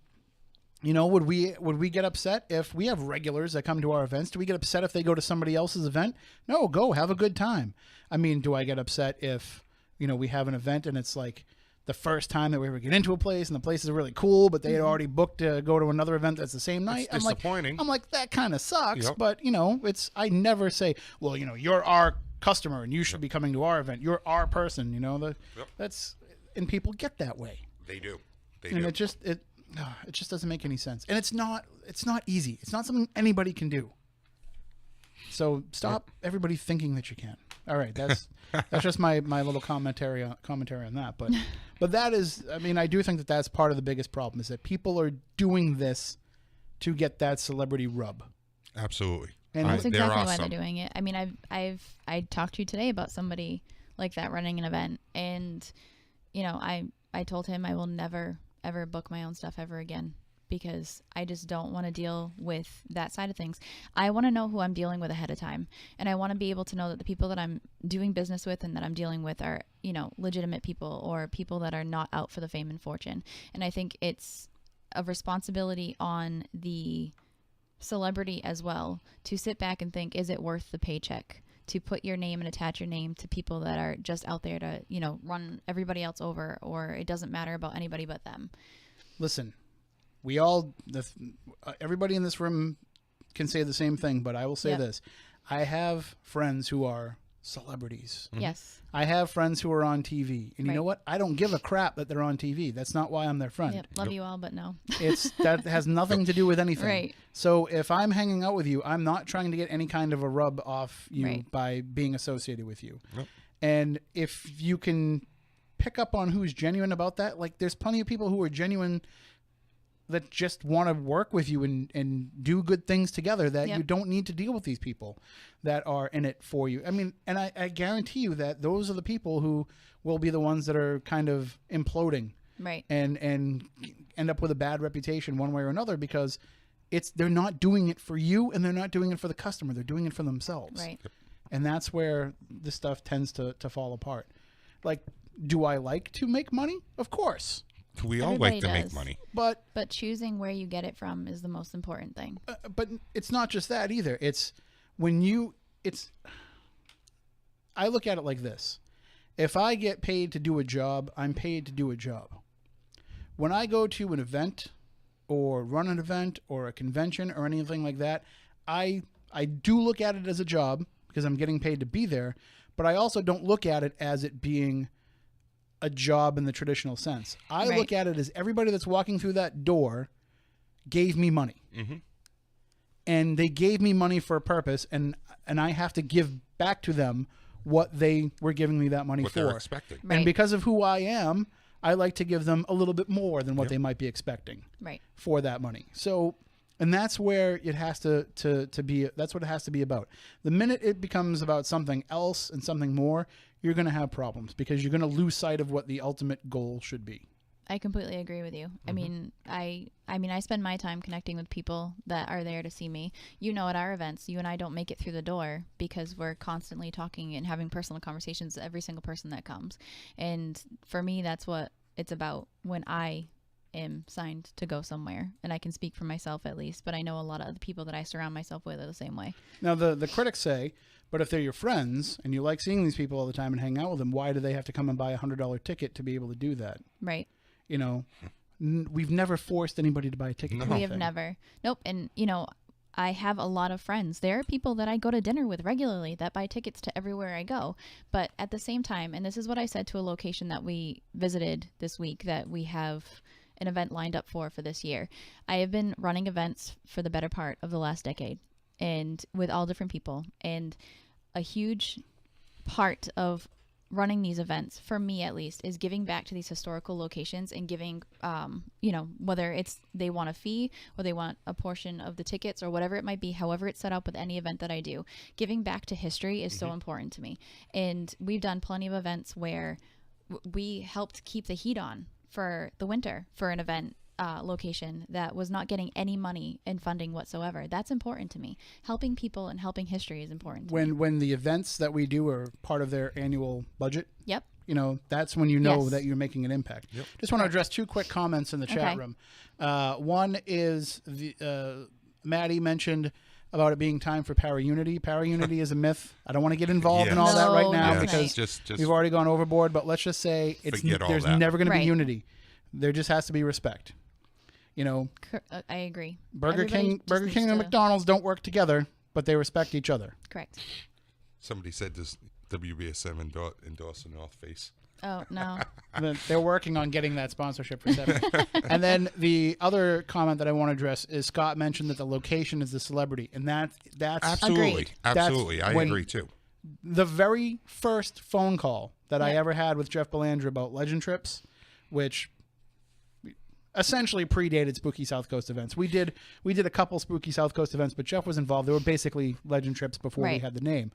would we get upset if we have regulars that come to our events? Do we get upset if they go to somebody else's event? No, go have a good time. I mean, do I get upset if, we have an event and it's like the first time that we ever get into a place and the place is really cool, but they had already booked to go to another event that's the same night? It's disappointing. I'm like, that kind of sucks. Yep. But, I never say, well, you're our customer and you should be coming to our event. You're our person, that's, and people get that way. They do. And it just doesn't make any sense. And it's not easy. It's not something anybody can do. So stop everybody thinking that you can. All right, that's just my little commentary on that. But that is, I mean, I do think that that's part of the biggest problem, is that people are doing this to get that celebrity rub. Absolutely. And That's They're exactly why awesome. they're doing it. I mean, I talked to you today about somebody like that running an event, and I told him I will never ever book my own stuff ever again, because I just don't want to deal with that side of things. I want to know who I'm dealing with ahead of time, and I want to be able to know that the people that I'm doing business with and that I'm dealing with are, legitimate people, or people that are not out for the fame and fortune. And I think it's a responsibility on the celebrity as well to sit back and think, is it worth the paycheck to put your name and attach your name to people that are just out there to, you know, run everybody else over, or it doesn't matter about anybody but them. Listen, we all, everybody in this room can say the same thing, but I will say this. I have friends who are celebrities. Yes. I have friends who are on TV. And you know what? I don't give a crap that they're on TV. That's not why I'm their friend. Yep. Love you all, but no. That has nothing to do with anything. Right. So if I'm hanging out with you, I'm not trying to get any kind of a rub off you by being associated with you. Yep. And if you can pick up on who's genuine about that, like there's plenty of people who are genuine that just want to work with you and do good things together, that you don't need to deal with these people that are in it for you. I mean, and I guarantee you that those are the people who will be the ones that are kind of imploding, right, and end up with a bad reputation one way or another, because they're not doing it for you and they're not doing it for the customer. They're doing it for themselves. Right. And that's where this stuff tends to fall apart. Like, do I like to make money? Of course. We all like to make money. But choosing where you get it from is the most important thing. But it's not just that either. It's when I look at it like this. If I get paid to do a job, I'm paid to do a job. When I go to an event or run an event or a convention or anything like that, I do look at it as a job because I'm getting paid to be there, but I also don't look at it as it being a job in the traditional sense. I look at it as everybody that's walking through that door gave me money. Mm-hmm. And they gave me money for a purpose, and I have to give back to them what they were giving me that money for. What they're expecting. Right. And because of who I am, I like to give them a little bit more than what they might be expecting for that money. So, and that's where it has to be, that's what it has to be about. The minute it becomes about something else and something more, you're going to have problems because you're going to lose sight of what the ultimate goal should be. I completely agree with you. Mm-hmm. I mean, I spend my time connecting with people that are there to see me. You know, at our events, you and I don't make it through the door because we're constantly talking and having personal conversations with every single person that comes. And for me, that's what it's about when I am signed to go somewhere. And I can speak for myself at least, but I know a lot of the people that I surround myself with are the same way. Now, the critics say, but if they're your friends and you like seeing these people all the time and hang out with them, why do they have to come and buy $100 ticket to be able to do that? Right. You know, we've never forced anybody to buy a ticket. No. We have never. Nope. And, you know, I have a lot of friends. There are people that I go to dinner with regularly that buy tickets to everywhere I go. But at the same time, and this is what I said to a location that we visited this week that we have an event lined up for this year. I have been running events for the better part of the last decade, and with all different people. And a huge part of running these events, for me at least, is giving back to these historical locations and giving, you know, whether it's they want a fee or they want a portion of the tickets or whatever it might be, however it's set up with any event that I do, giving back to history is so important to me. And we've done plenty of events where we helped keep the heat on for the winter for an event location that was not getting any money and funding whatsoever. That's important to me. Helping people and helping history is important to me. When the events that we do are part of their annual budget, yep, you know, that's when you know that you're making an impact. Yep. Just want to address two quick comments in the chat room. One is Maddie mentioned about it being time for para-unity. Para-unity is a myth. I don't want to get involved in all that right now because we've already gone overboard, but let's just say there's never going to be unity. There just has to be respect. You know, I agree. Burger King and McDonald's don't work together, but they respect each other. Correct. Somebody said, does WBSM endorse the North Face? Oh, no. They're working on getting that sponsorship for 7. And then the other comment that I want to address is Scott mentioned that the location is the celebrity. And that's absolutely. Agreed. Absolutely. I agree too. The very first phone call that I ever had with Jeff Belanger about Legend Trips, which essentially predated Spooky South Coast events. We did a couple Spooky South Coast events, but Jeff was involved. They were basically Legend Trips before we had the name.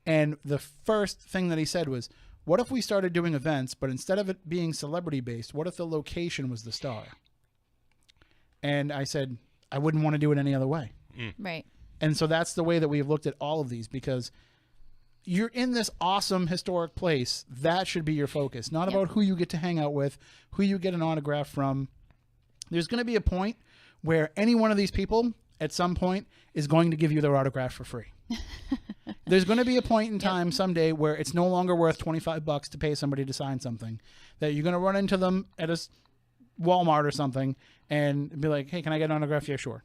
And the first thing that he said was, what if we started doing events, but instead of it being celebrity-based, what if the location was the star? And I said, I wouldn't want to do it any other way. Right. And so that's the way that we've looked at all of these, because you're in this awesome historic place. That should be your focus, not about who you get to hang out with, who you get an autograph from. There's going to be a point where any one of these people at some point is going to give you their autograph for free. There's going to be a point in time someday where it's no longer worth $25 to pay somebody to sign something. That you're going to run into them at a Walmart or something and be like, "Hey, can I get an autograph?" Yeah, sure.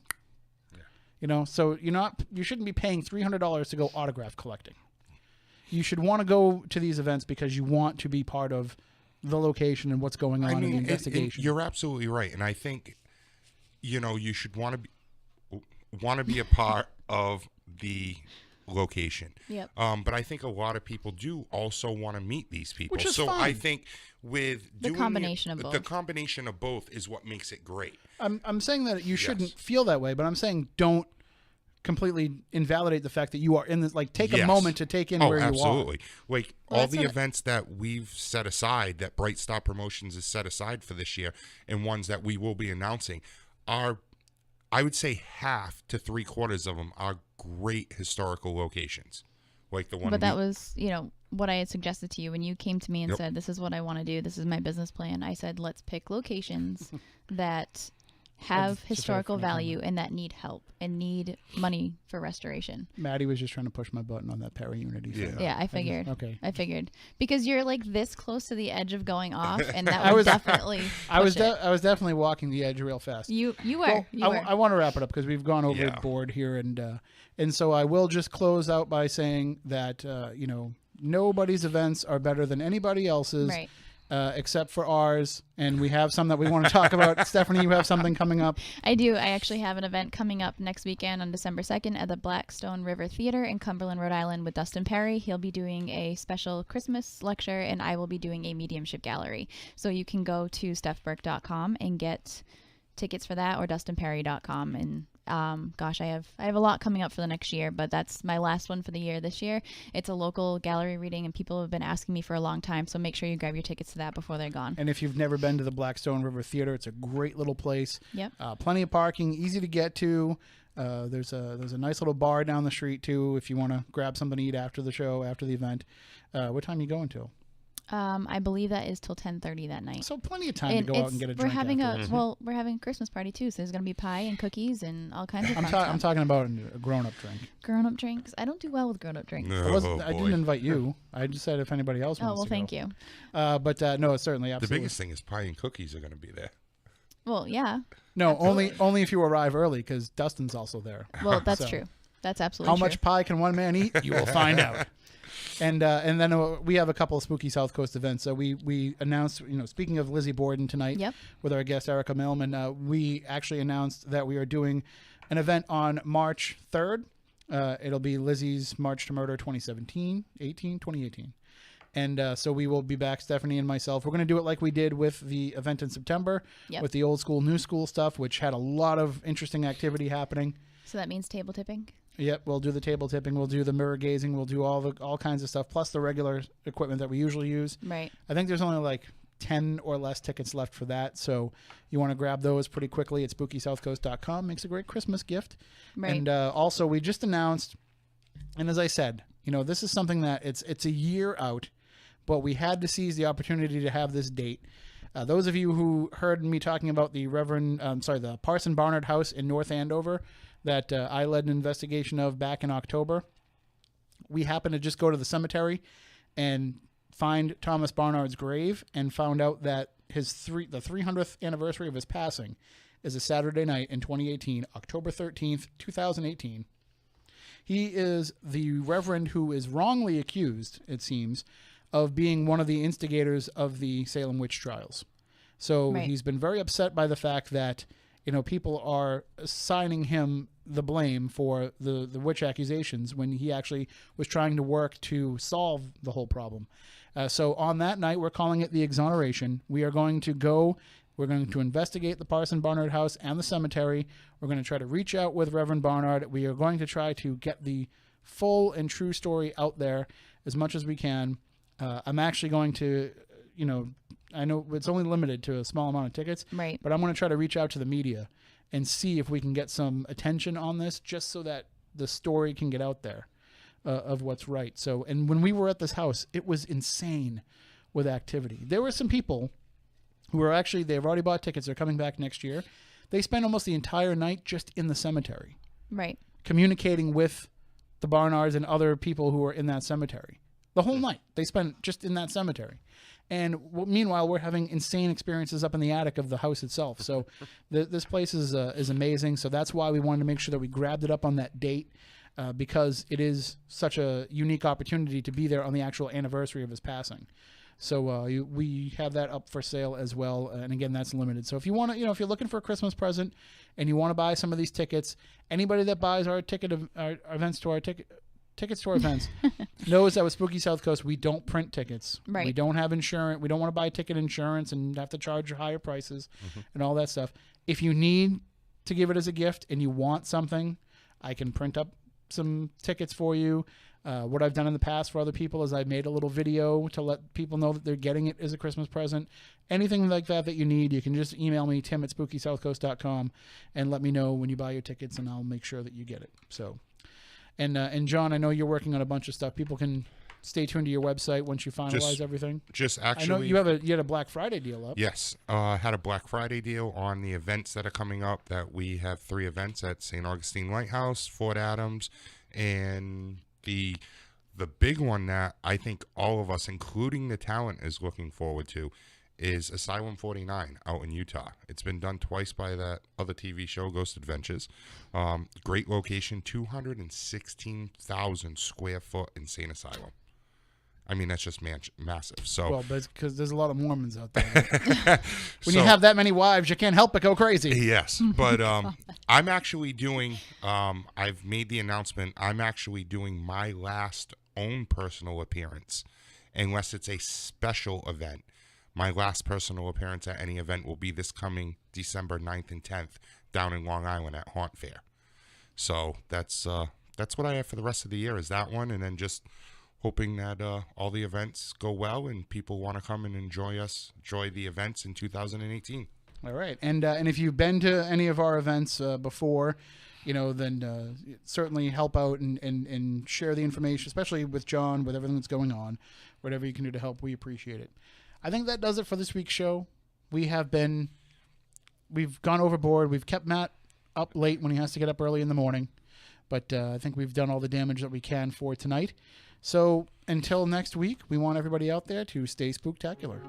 Yeah. So you shouldn't be paying $300 to go autograph collecting. You should want to go to these events because you want to be part of the location and what's going on in the investigation. You're absolutely right, and I think you should want to be a part of the location. Yep. But I think a lot of people do also want to meet these people. Which is so fine. I think with The combination of both. the combination of both is what makes it great. I'm saying that you shouldn't feel that way, but I'm saying don't completely invalidate the fact that you are in this. Like, take a moment to take in where you are. Absolutely. Like all that's the what- events that we've set aside, that Bright Star Promotions has set aside for this year, and ones that we will be announcing, are, I would say, half to 3/4 of them are great historical locations. Like the one. But that was, what I had suggested to you when you came to me and said, "This is what I want to do. This is my business plan." I said, "Let's pick locations that have historical value and that need help and need money for restoration." Maddie was just trying to push my button on that para-unity thing. Yeah, I figured. Okay. I figured because you're like this close to the edge of going off, and that I would was- definitely. I was push it. I was definitely walking the edge real fast. You were. Well, you were. I want to wrap it up because we've gone over Yeah. the board here, and so I will just close out by saying that nobody's events are better than anybody else's, Right. Except for ours, and we have some that we want to talk about. Stephanie, you have something coming up. I do. I actually have an event coming up next weekend on December 2nd at the Blackstone River Theater in Cumberland, Rhode Island with Dustin Perry. He'll be doing a special Christmas lecture, and I will be doing a mediumship gallery. So you can go to stephburke.com and get tickets for that, or dustinperry.com. And gosh, I have a lot coming up for the next year, but that's my last one for the year this year. It's a local gallery reading, and people have been asking me for a long time, so make sure you grab your tickets to that before they're gone. And if you've never been to the Blackstone River Theater, it's a great little place. Yep. Plenty of parking, easy to get to. There's a nice little bar down the street too if you want to grab something to eat after the show, after the event. What time are you going till? I believe that is till 10:30 that night. So plenty of time to go out and get a we're drink having afterwards. we're having a Christmas party too, so there's gonna be pie and cookies and all kinds of I'm fun stuff. talking about a grown-up drink. Grown-up drinks. I don't do well with grown-up drinks. I didn't invite you. I just said if anybody else wants Oh well, to thank go. you. But no, it's certainly The absolutely. biggest thing is pie and cookies are going to be there. Well, yeah. No, only if you arrive early because Dustin's also there. Well, that's So, true. That's absolutely How true. much pie can one man eat? You will find out. And then we have a couple of spooky South Coast events. So we announced, speaking of Lizzie Borden tonight Yep. with our guest Erika Mailman, we actually announced that we are doing an event on March 3rd. It'll be Lizzie's March to Murder 2018. And so we will be back, Stephanie and myself. We're going to do it like we did with the event in September Yep. with the old school, new school stuff, which had a lot of interesting activity happening. So that means table tipping. Yep, we'll do the table tipping, we'll do the mirror gazing, we'll do all kinds of stuff, plus the regular equipment that we usually use. Right. I think there's only like 10 or less tickets left for that, so you want to grab those pretty quickly at SpookySouthCoast.com. Makes a great Christmas gift. Right. And also, we just announced, and as I said, this is something that it's a year out, but we had to seize the opportunity to have this date. Those of you who heard me talking about the Parson Barnard House in North Andover that I led an investigation of back in October, we happened to just go to the cemetery and find Thomas Barnard's grave and found out that the 300th anniversary of his passing is a Saturday night in 2018, October 13th, 2018. He is the reverend who is wrongly accused, it seems, of being one of the instigators of the Salem witch trials. So Right. he's been very upset by the fact that people are assigning him the blame for the witch accusations when he actually was trying to work to solve the whole problem. So on that night, we're calling it the exoneration. We're going to investigate the Parson Barnard House and the cemetery. We're going to try to reach out with Reverend Barnard. We are going to try to get the full and true story out there as much as we can. I'm actually going to, I know it's only limited to a small amount of tickets, Right. but I'm going to try to reach out to the media and see if we can get some attention on this just so that the story can get out there of what's right. So, and when we were at this house, it was insane with activity. There were some people who are actually, they've already bought tickets. They're coming back next year. They spent almost the entire night just in the cemetery Right. communicating with the Barnards and other people who are in that cemetery. The whole night they spent just in that cemetery. And meanwhile, we're having insane experiences up in the attic of the house itself. So this place is amazing. So that's why we wanted to make sure that we grabbed it up on that date, because it is such a unique opportunity to be there on the actual anniversary of his passing. So we have that up for sale as well. And again, that's limited. So if you want to, if you're looking for a Christmas present and you want to buy some of these tickets, anybody that buys our tickets to our events knows that with Spooky South Coast, we don't print tickets. Right. We don't have insurance. We don't want to buy ticket insurance and have to charge higher prices and all that stuff. If you need to give it as a gift and you want something, I can print up some tickets for you. What I've done in the past for other people is I've made a little video to let people know that they're getting it as a Christmas present. Anything like that you need, you can just email me, tim@spookysouthcoast.com, and let me know when you buy your tickets, and I'll make sure that you get it. So, and John, I know you're working on a bunch of stuff. People can stay tuned to your website once you finalize everything. I know you had a Black Friday deal up. Yes, had a Black Friday deal on the events that are coming up. That we have 3 events at St. Augustine Lighthouse, Fort Adams, and the big one that I think all of us, including the talent, is looking forward to is Asylum 49 out in Utah. It's been done twice by that other TV show, Ghost Adventures. Great location, 216,000 square foot insane asylum. I mean, that's just massive. So, well, because there's a lot of Mormons out there. When you have that many wives, you can't help but go crazy. Yes, but I'm actually doing. I've made the announcement. I'm actually doing my last own personal appearance, unless it's a special event. My last personal appearance at any event will be this coming December 9th and 10th down in Long Island at Haunt Fair. So that's what I have for the rest of the year is that one, and then just hoping that all the events go well and people want to come and enjoy the events in 2018. All right. And if you've been to any of our events before, then certainly help out and share the information, especially with John, with everything that's going on. Whatever you can do to help, we appreciate it. I think that does it for this week's show. We've gone overboard. We've kept Matt up late when he has to get up early in the morning. But I think we've done all the damage that we can for tonight. So until next week, we want everybody out there to stay spooktacular.